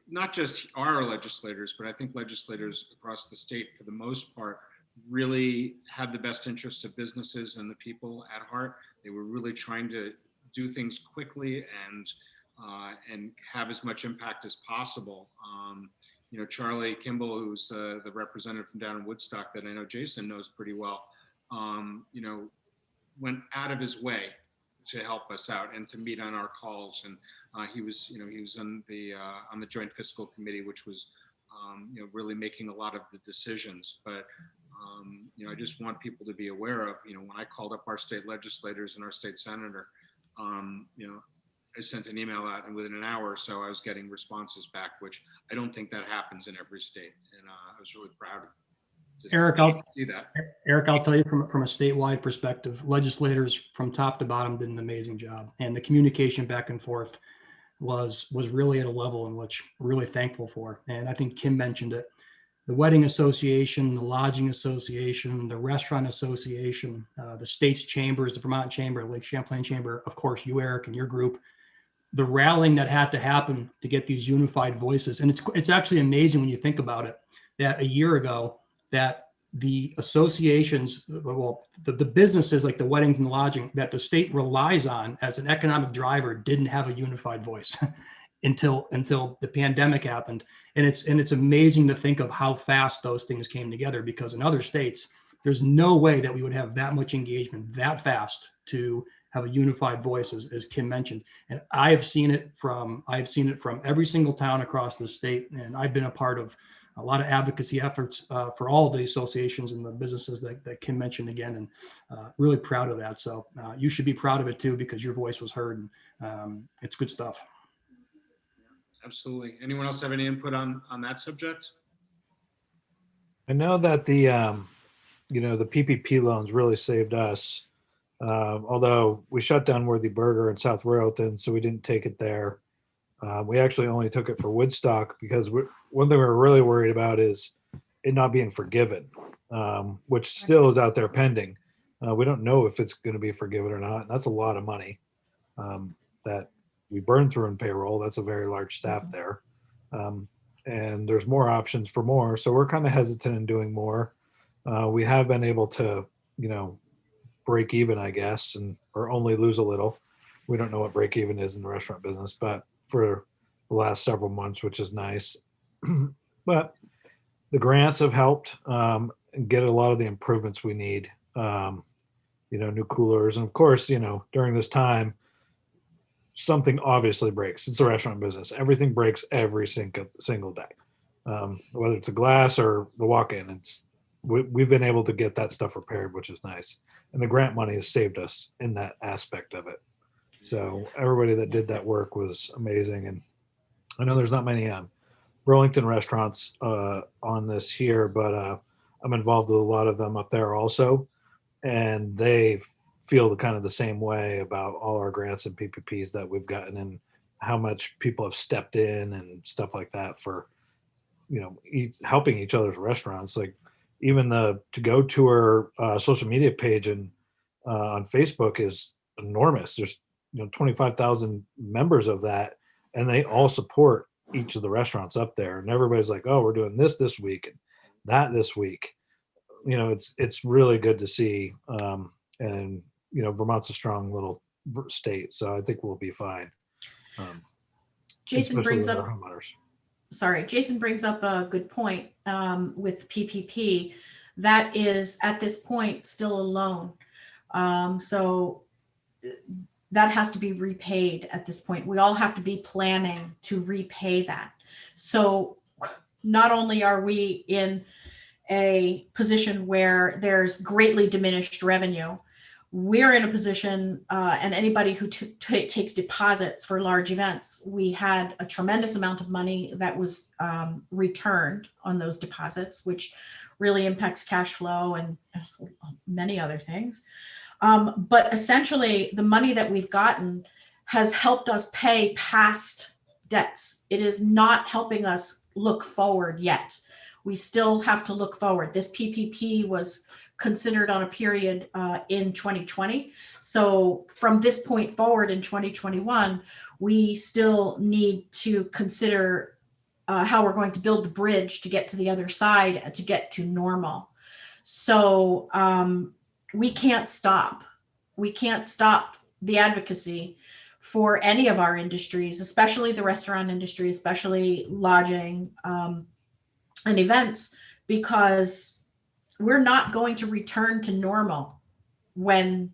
not just our legislators, but I think legislators across the state for the most part really had the best interests of businesses and the people at heart. They were really trying to do things quickly and have as much impact as possible. Charlie Kimball, who's the representative from down in Woodstock that I know Jason knows pretty well, went out of his way help us out and to meet on our calls. And he was on the Joint Fiscal Committee, which was really making a lot of the decisions. But I just want people to be aware of, when I called up our state legislators and our state senator, I sent an email out, and within an hour or so I was getting responses back, which I don't think that happens in every state. And I was really proud to see that. Eric, I'll tell you from a statewide perspective, legislators from top to bottom did an amazing job, and the communication back and forth was really at a level in which we're really thankful for. And I think Kim mentioned it. The Wedding Association, the Lodging Association, the Restaurant Association, the state's chambers, the Vermont Chamber, Lake Champlain Chamber, of course, you, Eric, and your group, the rallying that had to happen to get these unified voices. And it's actually amazing when you think about it, that a year ago, that the associations, well, the businesses like the weddings and lodging that the state relies on as an economic driver didn't have a unified voice until the pandemic happened. And it's amazing to think of how fast those things came together, because in other states, there's no way that we would have that much engagement that fast to have a unified voice, as Kim mentioned. And I've seen it from every single town across the state. And I've been a part of a lot of advocacy efforts for all the associations and the businesses that Kim mentioned again, and really proud of that. So you should be proud of it too, because your voice was heard, and it's good stuff. Absolutely. Anyone else have any input on that subject? I know that the PPP loans really saved us. Although we shut down Worthy Burger in South Royalton, so we didn't take it there. We actually only took it for Woodstock because one thing we were really worried about is it not being forgiven, which still is out there pending. We don't know if it's going to be forgiven or not. And that's a lot of money that we burn through in payroll. That's a very large staff there. And there's more options for more. So we're kind of hesitant in doing more. We have been able to, break even, I guess, or only lose a little. We don't know what break even is in the restaurant business, but for the last several months, which is nice. But the grants have helped get a lot of the improvements we need. New coolers, and of course, during this time, something obviously breaks. It's a restaurant business. Everything breaks every single day, whether it's a glass or the walk-in. We've been able to get that stuff repaired, which is nice. And the grant money has saved us in that aspect of it. So everybody that did that work was amazing. And I know there's not many Burlington restaurants on this here, but I'm involved with a lot of them up there also. And they feel kind of the same way about all our grants and PPPs that we've gotten, and how much people have stepped in and stuff like that for, helping each other's restaurants. Like even the To-Go Tour social media page and on Facebook is enormous. There's 25,000 members of that, and they all support each of the restaurants up there. And everybody's like, "Oh, we're doing this week and that this week." It's really good to see. And Vermont's a strong little state, so I think we'll be fine. Jason brings with up our homeowners. Jason brings up a good point with PPP. That is at this point still a loan. So that has to be repaid at this point. We all have to be planning to repay that. So not only are we in a position where there's greatly diminished revenue, we're in a position, and anybody who takes deposits for large events, we had a tremendous amount of money that was returned on those deposits, which really impacts cash flow and many other things. But essentially, the money that we've gotten has helped us pay past debts. It is not helping us look forward yet. We still have to look forward. This PPP was considered on a period in 2020. So from this point forward in 2021, we still need to consider how we're going to build the bridge to get to the other side, to get to normal. So we can't stop. We can't stop the advocacy for any of our industries, especially the restaurant industry, especially lodging and events, because we're not going to return to normal when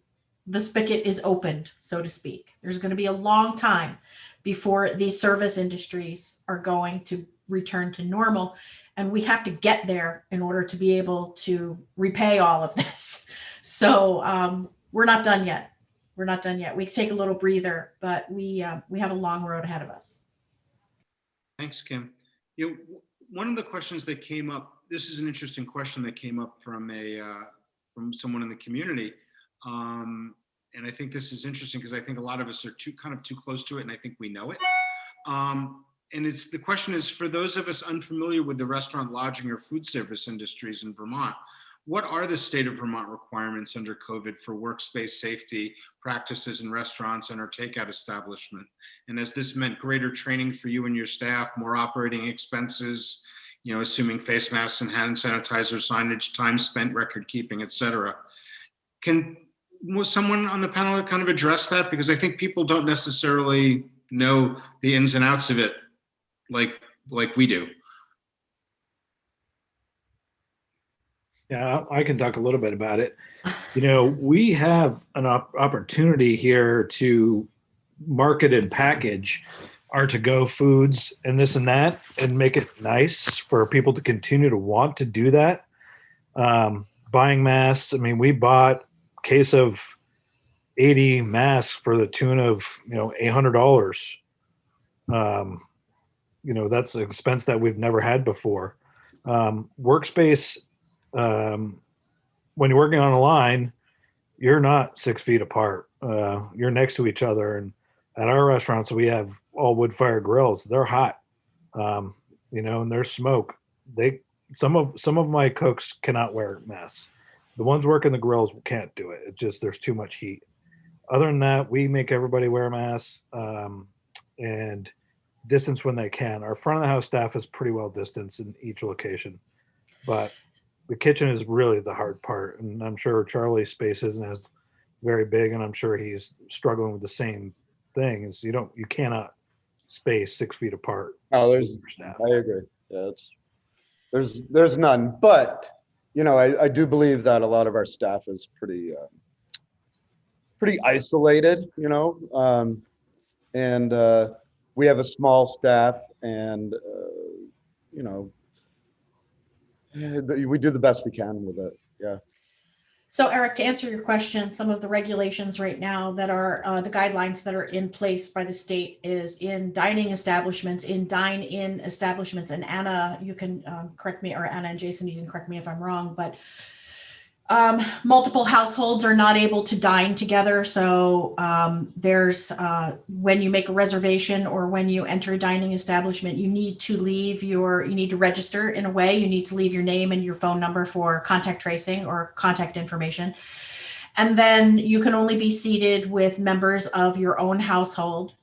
the spigot is opened, so to speak. There's going to be a long time before these service industries are going to return to normal. And we have to get there in order to be able to repay all of this. So we're not done yet. We're not done yet. We take a little breather, but we have a long road ahead of us. Thanks, Kim. You know, one of the questions that came up, this is an interesting question that came up from from someone in the community. And I think this is interesting because I think a lot of us are too close to it, and I think we know it. And the question is, for those of us unfamiliar with the restaurant, lodging, or food service industries in Vermont, what are the state of Vermont requirements under COVID for workspace safety practices in restaurants and our takeout establishment? And has this meant greater training for you and your staff, more operating expenses, you know, assuming face masks and hand sanitizer, signage, time spent, record keeping, et cetera? Can someone on the panel kind of address that? Because I think people don't necessarily know the ins and outs of it like we do. Yeah, I can talk a little bit about it. You know, we have an opportunity here to market and package our to-go foods and this and that, and make it nice for people to continue to want to do that. Buying masks. I mean, we bought a case of 80 masks for the tune of, $800. That's an expense that we've never had before. Workspace. When you're working on a line, you're not 6 feet apart. You're next to each other. And at our restaurants, we have all wood fire grills. They're hot, and there's smoke. Some of my cooks cannot wear masks. The ones working the grills can't do it. It's just, there's too much heat. Other than that, we make everybody wear masks, and distance when they can. Our front of the house staff is pretty well distanced in each location, but the kitchen is really the hard part. And I'm sure Charlie's space isn't as very big, and I'm sure he's struggling with the same thing. Is you cannot space 6 feet apart. Oh, I agree. Yeah, there's none, but I do believe that a lot of our staff is pretty isolated, and we have a small staff, and we do the best we can with it. Yeah. So Eric, to answer your question, some of the regulations right now that are the guidelines that are in place by the state is in dining establishments, in dine-in establishments. And Anna, you can correct me, or Anna and Jason, you can correct me if I'm wrong, but multiple households are not able to dine together. So there's when you make a reservation or when you enter a dining establishment, you need to register in a way. You need to leave your name and your phone number for contact tracing or contact information. And then you can only be seated with members of your own household.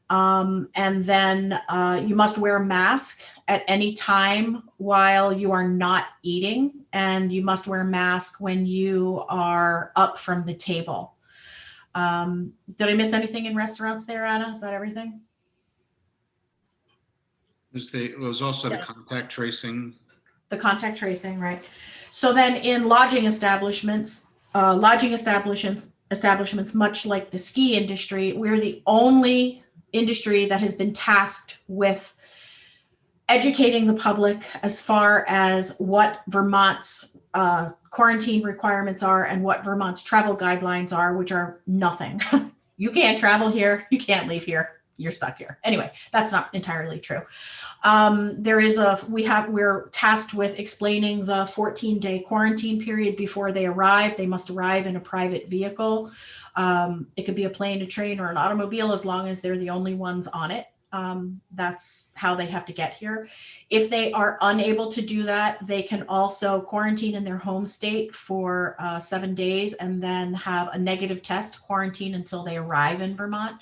And then you must wear a mask at any time while you are not eating, and you must wear a mask when you are up from the table. Did I miss anything in restaurants there, Anna? Is that everything? It was also the contact tracing. The contact tracing, right. So then in lodging establishments, much like the ski industry, we're the only industry that has been tasked with educating the public as far as what Vermont's quarantine requirements are and what Vermont's travel guidelines are, which are nothing. You can't travel here, you can't leave here, you're stuck here. Anyway, that's not entirely true. We're tasked with explaining the 14-day quarantine period before they arrive. They must arrive in a private vehicle. It could be a plane, a train, or an automobile, as long as they're the only ones on it. That's how they have to get here. If they are unable to do that, they can also quarantine in their home state for 7 days and then have a negative test, quarantine until they arrive in Vermont.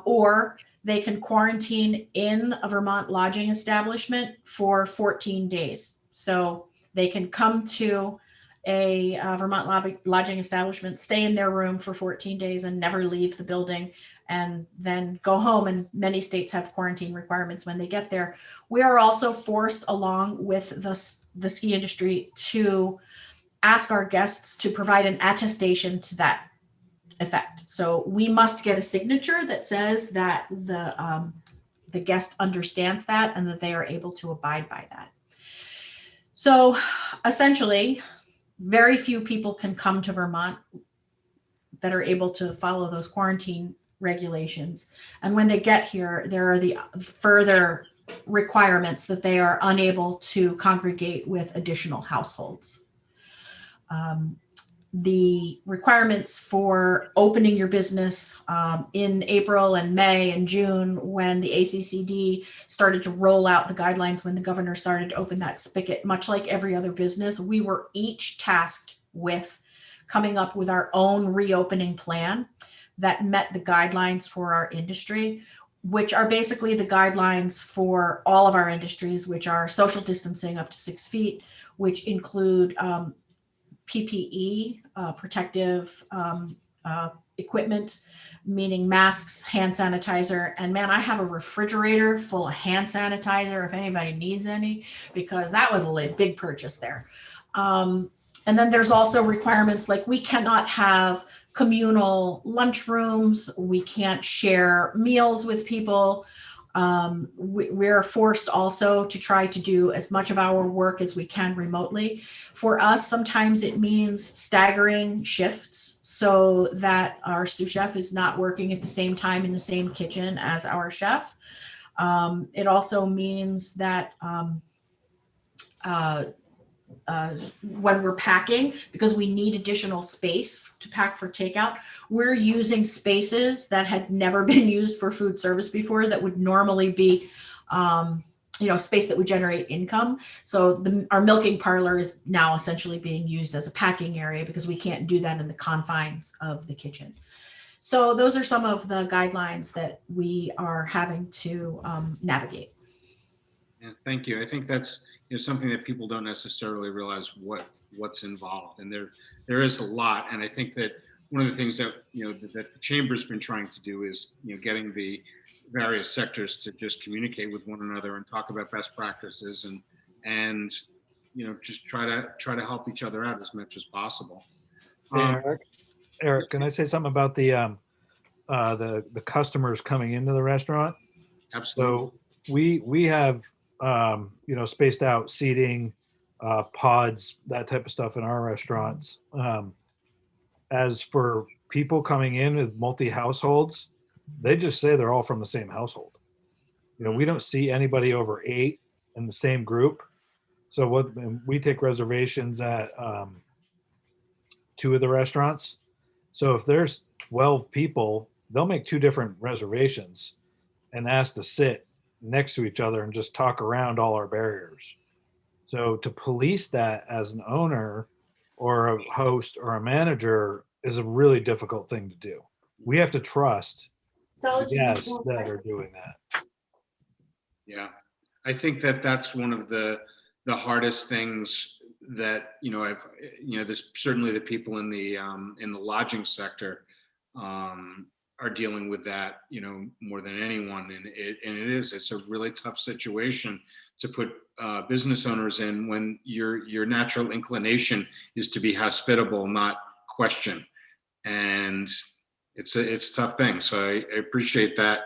Or they can quarantine in a Vermont lodging establishment for 14 days. So they can come to a Vermont lodging establishment, stay in their room for 14 days and never leave the building, and then go home. And many states have quarantine requirements when they get there. We are also forced, along with the ski industry, to ask our guests to provide an attestation to that effect. So we must get a signature that says that the guest understands that and that they are able to abide by that. So essentially, very few people can come to Vermont that are able to follow those quarantine regulations. And when they get here, there are the further requirements that they are unable to congregate with additional households. The requirements for opening your business in April and May and June, when the ACCD started to roll out the guidelines, when the governor started to open that spigot, much like every other business, we were each tasked with coming up with our own reopening plan that met the guidelines for our industry, which are basically the guidelines for all of our industries, which are social distancing up to 6 feet, which include PPE, protective equipment, meaning masks, hand sanitizer. And man, I have a refrigerator full of hand sanitizer if anybody needs any, because that was a big purchase there. And then there's also requirements like we cannot have communal lunchrooms. We can't share meals with people. We're forced also to try to do as much of our work as we can remotely. For us, sometimes it means staggering shifts so that our sous chef is not working at the same time in the same kitchen as our chef. It also means that when we're packing, because we need additional space to pack for takeout, we're using spaces that had never been used for food service before that would normally be, space that would generate income. So our milking parlor is now essentially being used as a packing area because we can't do that in the confines of the kitchen. So those are some of the guidelines that we are having to navigate. Yeah, thank you. I think that's something that people don't necessarily realize what's involved, and there is a lot. And I think that one of the things that that the chamber's been trying to do is getting the various sectors to just communicate with one another and talk about best practices and just try to help each other out as much as possible. Hey, Eric, can I say something about the customers coming into the restaurant? Absolutely. So we have spaced out seating, pods, that type of stuff in our restaurants. As for people coming in with multi-households, they just say they're all from the same household. We don't see anybody over 8 in the same group. So we take reservations at 2 of the restaurants. So if there's 12 people, they'll make 2 different reservations and ask to sit next to each other and just talk around all our barriers. So to police that as an owner or a host or a manager is a really difficult thing to do. We have to trust the guests that are doing that. Yeah, I think that that's one of the hardest things that there's certainly the people in the lodging sector are dealing with that more than anyone, and it's a really tough situation to put business owners in when your natural inclination is to be hospitable, not question, and it's a tough thing. So I appreciate that.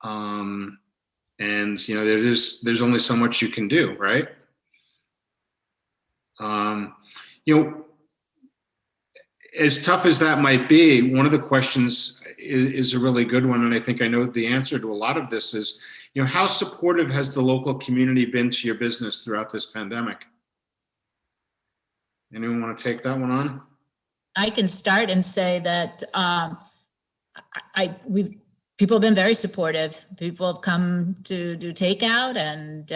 And there's only so much you can do, right? As tough as that might be, one of the questions is a really good one, and I think I know the answer to a lot of this is, how supportive has the local community been to your business throughout this pandemic? Anyone want to take that one on? I can start and say that people have been very supportive. People have come to do takeout, and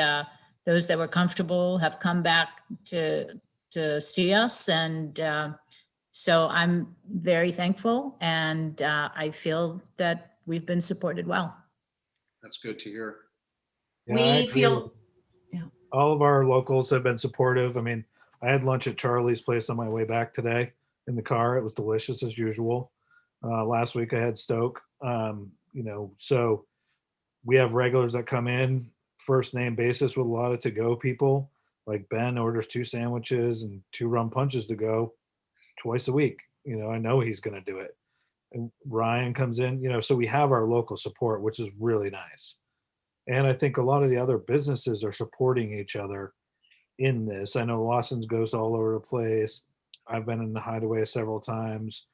those that were comfortable have come back to see us. And so I'm very thankful, and I feel that we've been supported well. That's good to hear. We feel all of our locals have been supportive. I mean, I had lunch at Charlie's place on my way back today in the car. It was delicious as usual. Last week I had Stoke. So we have regulars that come in first name basis with a lot of to-go people. Like Ben orders 2 sandwiches and 2 rum punches to go twice a week. I know he's going to do it. and Ryan comes in, so we have our local support, which is really nice. And I think a lot of the other businesses are supporting each other in this. I know Lawson's goes all over the place. I've been in the Hideaway several times,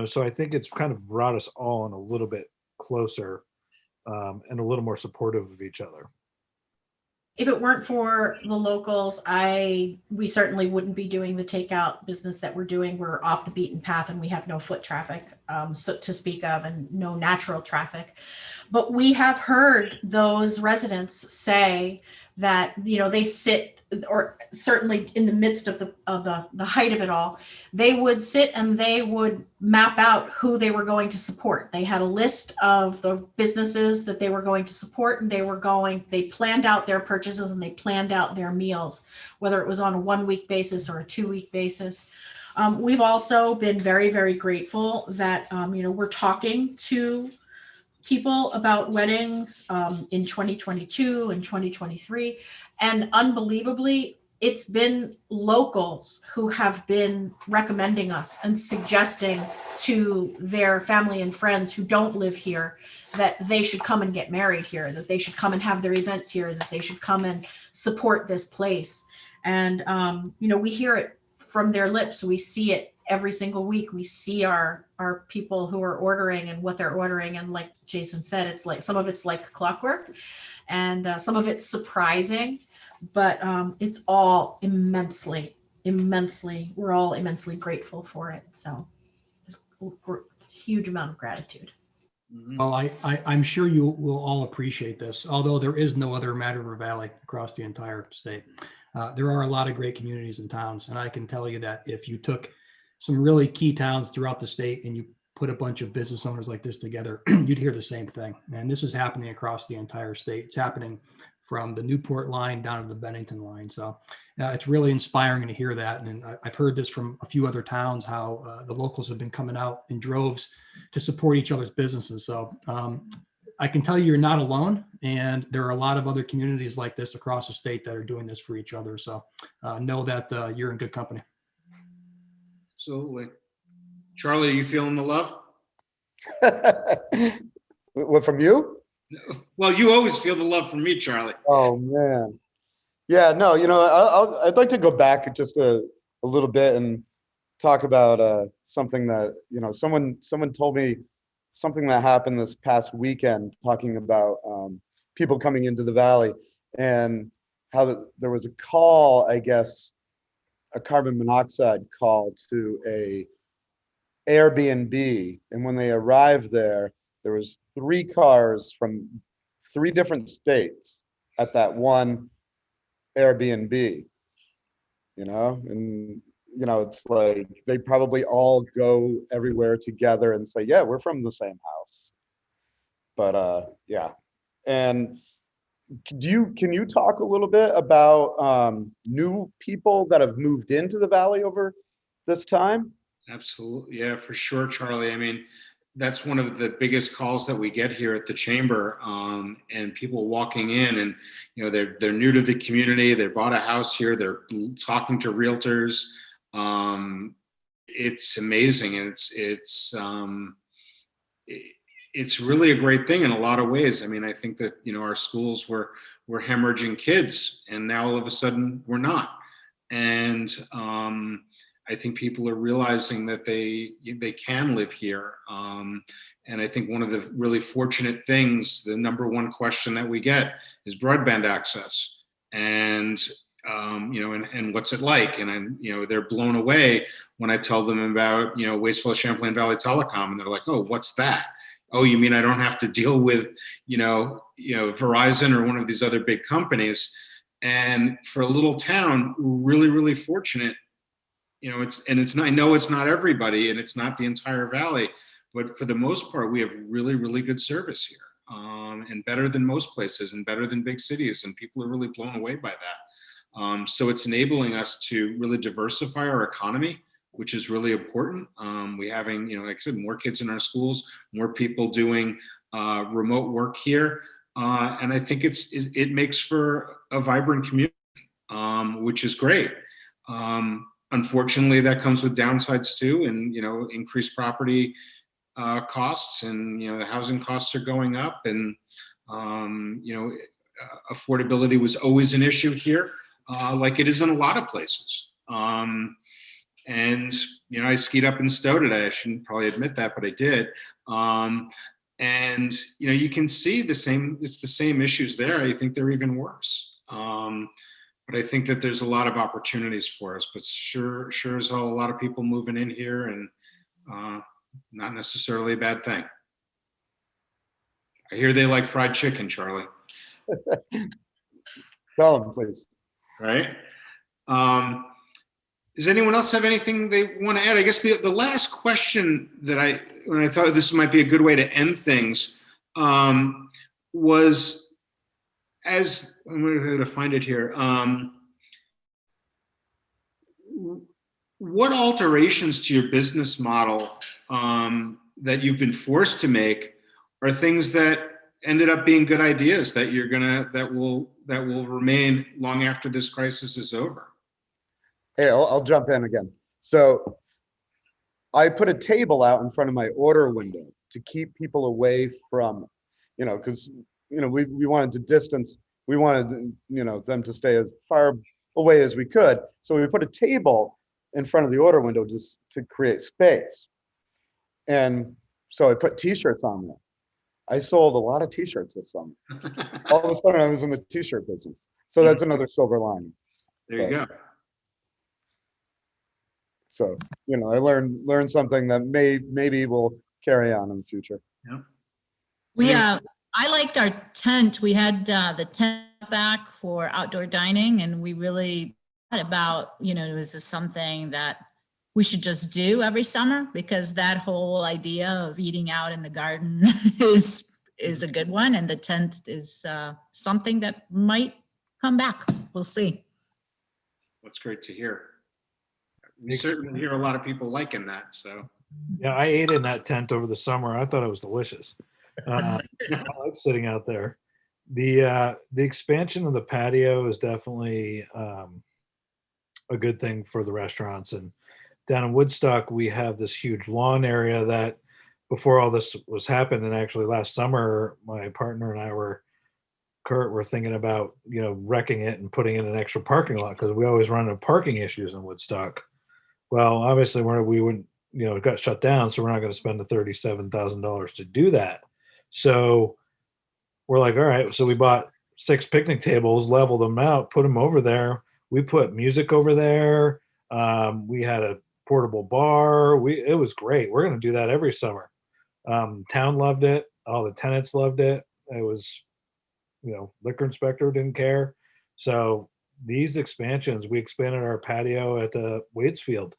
so I think it's kind of brought us all in a little bit closer, and a little more supportive of each other. If it weren't for the locals, we certainly wouldn't be doing the takeout business that we're doing. We're off the beaten path and we have no foot traffic to speak of, and no natural traffic. But we have heard those residents say that, they sit, or certainly in the midst of the height of it all, they would sit and they would map out who they were going to support. They had a list of the businesses that they were going to support, and they planned out their purchases and they planned out their meals, whether it was on a 1-week basis or a 2-week basis. We've also been very, very grateful that, we're talking to people about weddings in 2022 and 2023. And unbelievably, it's been locals who have been recommending us and suggesting to their family and friends who don't live here that they should come and get married here, that they should come and have their events here, that they should come and support this place. And, we hear it from their lips. We see it every single week. We see our people who are ordering and what they're ordering. And like Jason said, it's like, some of it's like clockwork, and some of it's surprising, but it's all immensely, we're all immensely grateful for it. So huge amount of gratitude. Well, I'm sure you will all appreciate this, although there is no other Mad River Valley across the entire state. There are a lot of great communities and towns, and I can tell you that if you took some really key towns throughout the state and you put a bunch of business owners like this together, you'd hear the same thing. And this is happening across the entire state. It's happening from the Newport line down to the Bennington line. So it's really inspiring to hear that. And I've heard this from a few other towns, how the locals have been coming out in droves to support each other's businesses. So I can tell you you're not alone. And there are a lot of other communities like this across the state that are doing this for each other. So know that you're in good company. Absolutely. Charlie, are you feeling the love? What, from you? Well, you always feel the love from me, Charlie. Oh man. Yeah, no, I'd like to go back just a little bit and talk about something that, someone told me something that happened this past weekend, talking about people coming into the valley, and how there was a call, I guess, a carbon monoxide call to a Airbnb. And when they arrived there was 3 cars from 3 different states at that one Airbnb, and it's like they probably all go everywhere together and say, yeah, we're from the same house. But yeah. And can you talk a little bit about new people that have moved into the valley over this time? Absolutely. Yeah, for sure, Charlie. I mean, that's one of the biggest calls that we get here at the chamber, and people walking in, and they're new to the community. They bought a house here. They're talking to realtors. It's amazing, and it's really a great thing in a lot of ways. I mean, I think that our schools were hemorrhaging kids, and now all of a sudden we're not. And I think people are realizing that they can live here. And I think one of the really fortunate things, the number one question that we get is broadband access. And and what's it like? And they're blown away when I tell them about, Waitsfield Champlain Valley Telecom, and they're like, oh, what's that? Oh, you mean I don't have to deal with, Verizon or one of these other big companies? And for a little town, we're really, really fortunate. It's not, I know it's not everybody, and it's not the entire valley, but for the most part, we have really, really good service here, and better than most places, and better than big cities, and people are really blown away by that. So it's enabling us to really diversify our economy, which is really important. We having, like I said, more kids in our schools, more people doing remote work here, and I think it makes for a vibrant community, which is great. Unfortunately, that comes with downsides too, and increased property costs, and the housing costs are going up, and affordability was always an issue here, like it is in a lot of places. And I skied up in Stowe today. I shouldn't probably admit that, but I did. And you can see it's the same issues there. I think they're even worse. But I think that there's a lot of opportunities for us, but sure as hell, a lot of people moving in here, and not necessarily a bad thing. I hear they like fried chicken, Charlie. Tell them, please. Right? Does anyone else have anything they want to add? I guess the last question that when I thought this might be a good way to end things, was, as I'm going to find it here. What alterations to your business model that you've been forced to make are things that ended up being good ideas that that will remain long after this crisis is over? Hey, I'll jump in again. So I put a table out in front of my order window to keep people away from, because, we wanted to distance, we wanted, them to stay as far away as we could. So we put a table in front of the order window just to create space. And so I put t-shirts on there. I sold a lot of t-shirts this summer. All of a sudden I was in the t-shirt business. So that's another silver lining. There you go. So, I learned something that maybe will carry on in the future. Yeah. I liked our tent. We had the tent back for outdoor dining, and we really thought about, is this something that we should just do every summer? Because that whole idea of eating out in the garden is a good one, and the tent is something that might come back. We'll see. That's great to hear. We certainly hear a lot of people liking that. So Yeah, I ate in that tent over the summer. I thought it was delicious. I like sitting out there. The expansion of the patio is definitely a good thing for the restaurants. And down in Woodstock, we have this huge lawn area that before all this was happening, and actually last summer, my partner and I Kurt were thinking about, wrecking it and putting in an extra parking lot, because we always run into parking issues in Woodstock. Well, obviously we wouldn't, it got shut down, so we're not going to spend the $37,000 to do that. So we're like, all right, so we bought 6 picnic tables, leveled them out, put them over there. We put music over there. We had a portable bar. It was great. We're going to do that every summer. Town loved it. All the tenants loved it. It was, liquor inspector didn't care. So these expansions, we expanded our patio at the Waitstaff,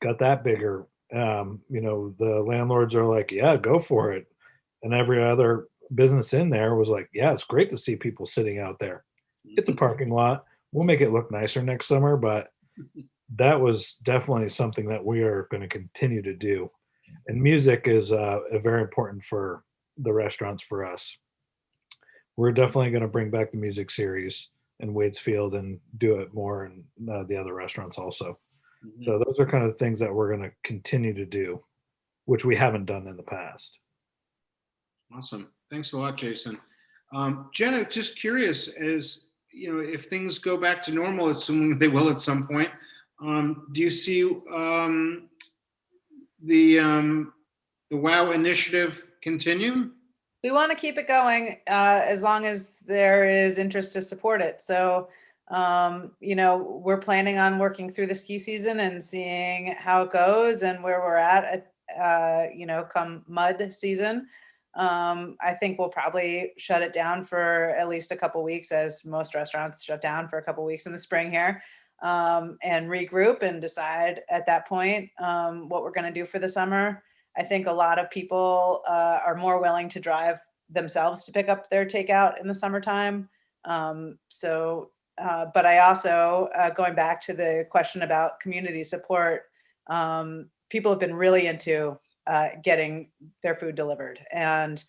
got that bigger. The landlords are like, yeah, go for it. And every other business in there was like, yeah, it's great to see people sitting out there. It's a parking lot. We'll make it look nicer next summer, but that was definitely something that we are going to continue to do. And music is very important for the restaurants for us. We're definitely going to bring back the music series in Waitsfield and do it more in the other restaurants also. Mm-hmm. So those are kind of things that we're going to continue to do, which we haven't done in the past. Awesome. Thanks a lot, Jason. Jenna, just curious, as if things go back to normal, assuming they will at some point, do you see the WOW initiative continue? We want to keep it going as long as there is interest to support it. So, we're planning on working through the ski season and seeing how it goes and where we're at come mud season. I think we'll probably shut it down for at least a couple weeks, as most restaurants shut down for a couple weeks in the spring here, and regroup and decide at that point what we're going to do for the summer. I think a lot of people are more willing to drive themselves to pick up their takeout in the summertime. But I also, going back to the question about community support, people have been really into getting their food delivered. And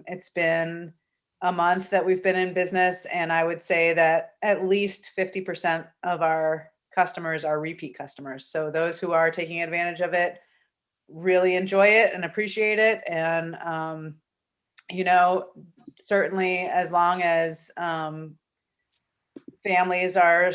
it's been a month that we've been in business. And I would say that at least 50% of our customers are repeat customers. So those who are taking advantage of it really enjoy it and appreciate it. And, certainly as long as families are,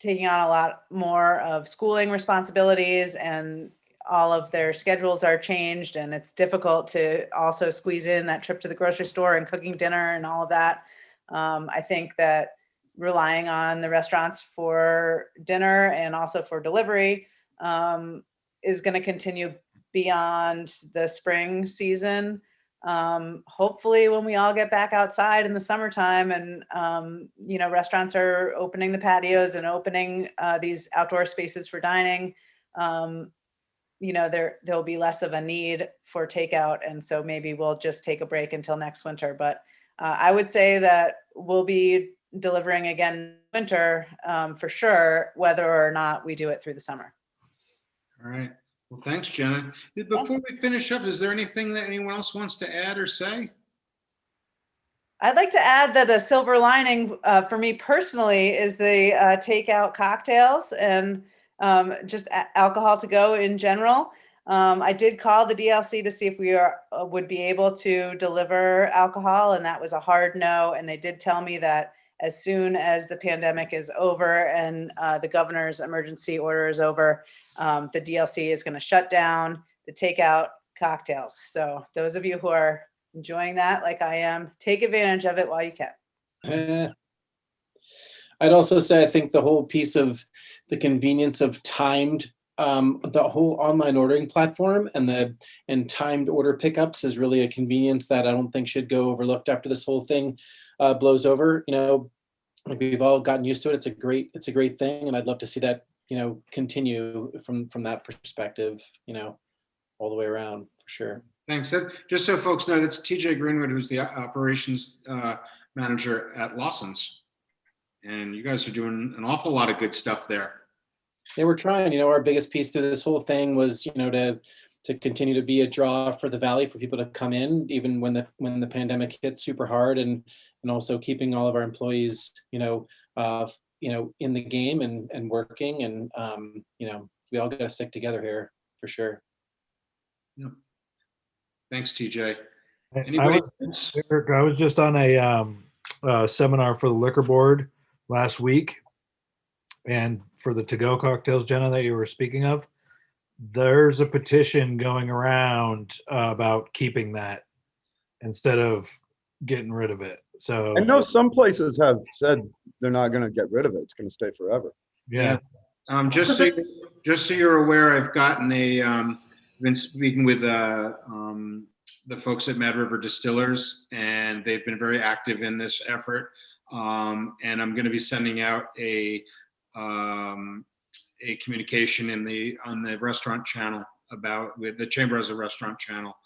taking on a lot more of schooling responsibilities and all of their schedules are changed, and it's difficult to also squeeze in that trip to the grocery store and cooking dinner and all of that. I think that relying on the restaurants for dinner and also for delivery is going to continue beyond the spring season. Hopefully when we all get back outside in the summertime and, restaurants are opening the patios and opening these outdoor spaces for dining, there'll be less of a need for takeout. And so maybe we'll just take a break until next winter. But I would say that we'll be delivering again winter for sure, whether or not we do it through the summer. All right. Well, thanks, Jenna. Before we finish up, is there anything that anyone else wants to add or say? I'd like to add that a silver lining for me personally is the takeout cocktails and just alcohol to go in general. I did call the DLC to see if we would be able to deliver alcohol, and that was a hard no. And they did tell me that as soon as the pandemic is over and the governor's emergency order is over, the DLC is going to shut down the takeout cocktails. So those of you who are enjoying that like I am, take advantage of it while you can. I'd also say I think the whole piece of the convenience of timed, the whole online ordering platform and timed order pickups is really a convenience that I don't think should go overlooked after this whole thing blows over. Like we've all gotten used to it. It's a great thing, and I'd love to see that continue from that perspective. All the way around for sure. Thanks. Just so folks know, that's TJ Greenwood, who's the operations manager at Lawson's. And you guys are doing an awful lot of good stuff there. Yeah, we're trying. Our biggest piece to this whole thing was, to continue to be a draw for the Valley for people to come in, even when the pandemic hit super hard, and also keeping all of our employees, in the game and working, and we all got to stick together here for sure. Yep. Thanks, TJ. I was just on a seminar for the liquor board last week, and for the to-go cocktails, Jenna, that you were speaking of, there's a petition going around about keeping that instead of getting rid of it. So I know some places have said they're not going to get rid of it. It's going to stay forever. yeah. Just so you're aware, I've gotten been speaking with the folks at Mad River Distillers, and they've been very active in this effort. And I'm going to be sending out a communication on the restaurant channel with the Chamber as a restaurant channel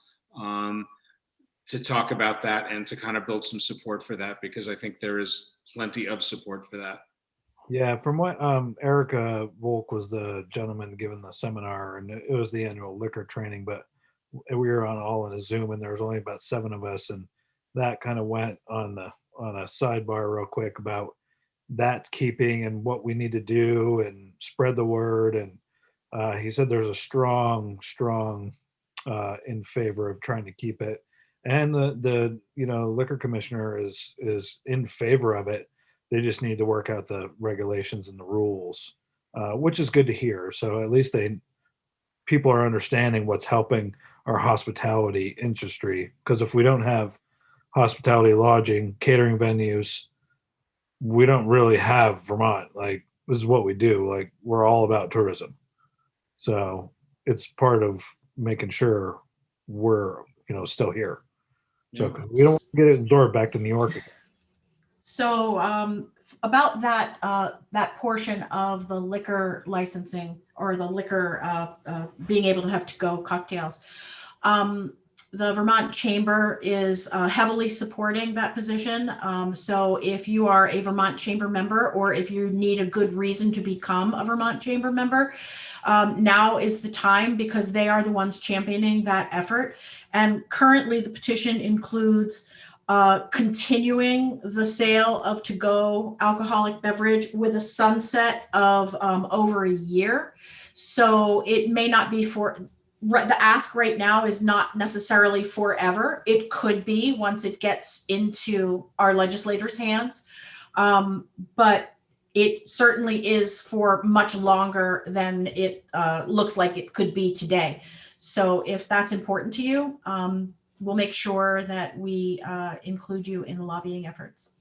to talk about that and to kind of build some support for that, because I think there is plenty of support for that. Yeah, from what Erica Volk was the gentleman giving the seminar, and it was the annual liquor training, but we were all in a Zoom, and there was only about 7 of us, and that kind of went on a sidebar real quick about that keeping and what we need to do and spread the word. And he said there's a strong in favor of trying to keep it, and the liquor commissioner is in favor of it. They just need to work out the regulations and the rules, which is good to hear. So at least people are understanding what's helping our hospitality industry. Because if we don't have hospitality, lodging, catering venues, we don't really have Vermont. Like, this is what we do. Like, we're all about tourism. So it's part of making sure we're, still here. So 'cause we don't want to get it absorbed back to New York again. So about that portion of the liquor licensing or the liquor being able to have to-go cocktails, the Vermont Chamber is heavily supporting that position. So if you are a Vermont Chamber member, or if you need a good reason to become a Vermont Chamber member, now is the time, because they are the ones championing that effort. And currently the petition includes continuing the sale of to-go alcoholic beverage with a sunset of over a year. So it may not be the ask right now is not necessarily forever. It could be once it gets into our legislators' hands. But it certainly is for much longer than it looks like it could be today. So if that's important to you, we'll make sure that we include you in the lobbying efforts.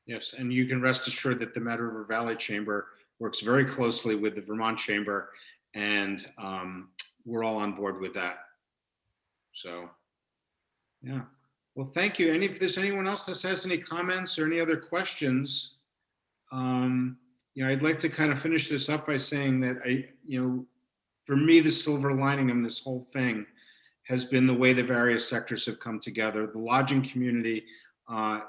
Yes, and you can rest assured that the Mad River Valley Chamber works very closely with the Vermont Chamber, and we're all on board with that. So, yeah. Well, thank you. If there's anyone else that has any comments or any other questions, I'd like to kind of finish this up by saying that for me, the silver lining of this whole thing has been the way the various sectors have come together. The lodging community, I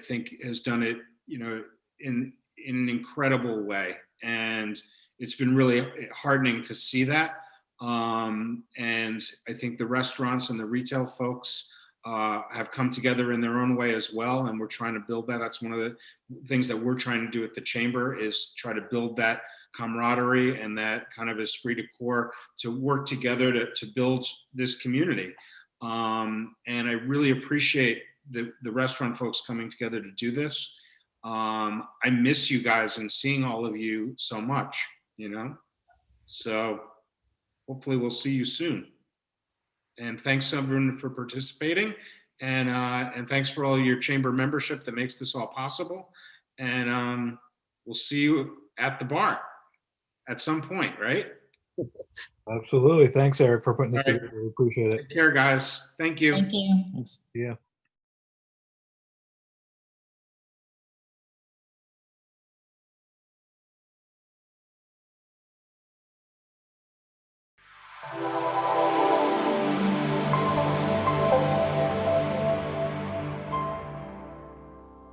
think has done it, in an incredible way. And it's been really heartening to see that. And I think the restaurants and the retail folks have come together in their own way as well. And we're trying to build that. That's one of the things that we're trying to do at the Chamber, is try to build that camaraderie and that kind of esprit de corps to work together to build this community. And I really appreciate the restaurant folks coming together to do this. I miss you guys and seeing all of you so much, so hopefully we'll see you soon. And thanks everyone for participating, and thanks for all your chamber membership that makes this all possible. And we'll see you at the bar at some point, right? Absolutely. Thanks, Eric, for putting this All right. together. We appreciate it. Take care, guys. Thank you. Thank you. Yeah.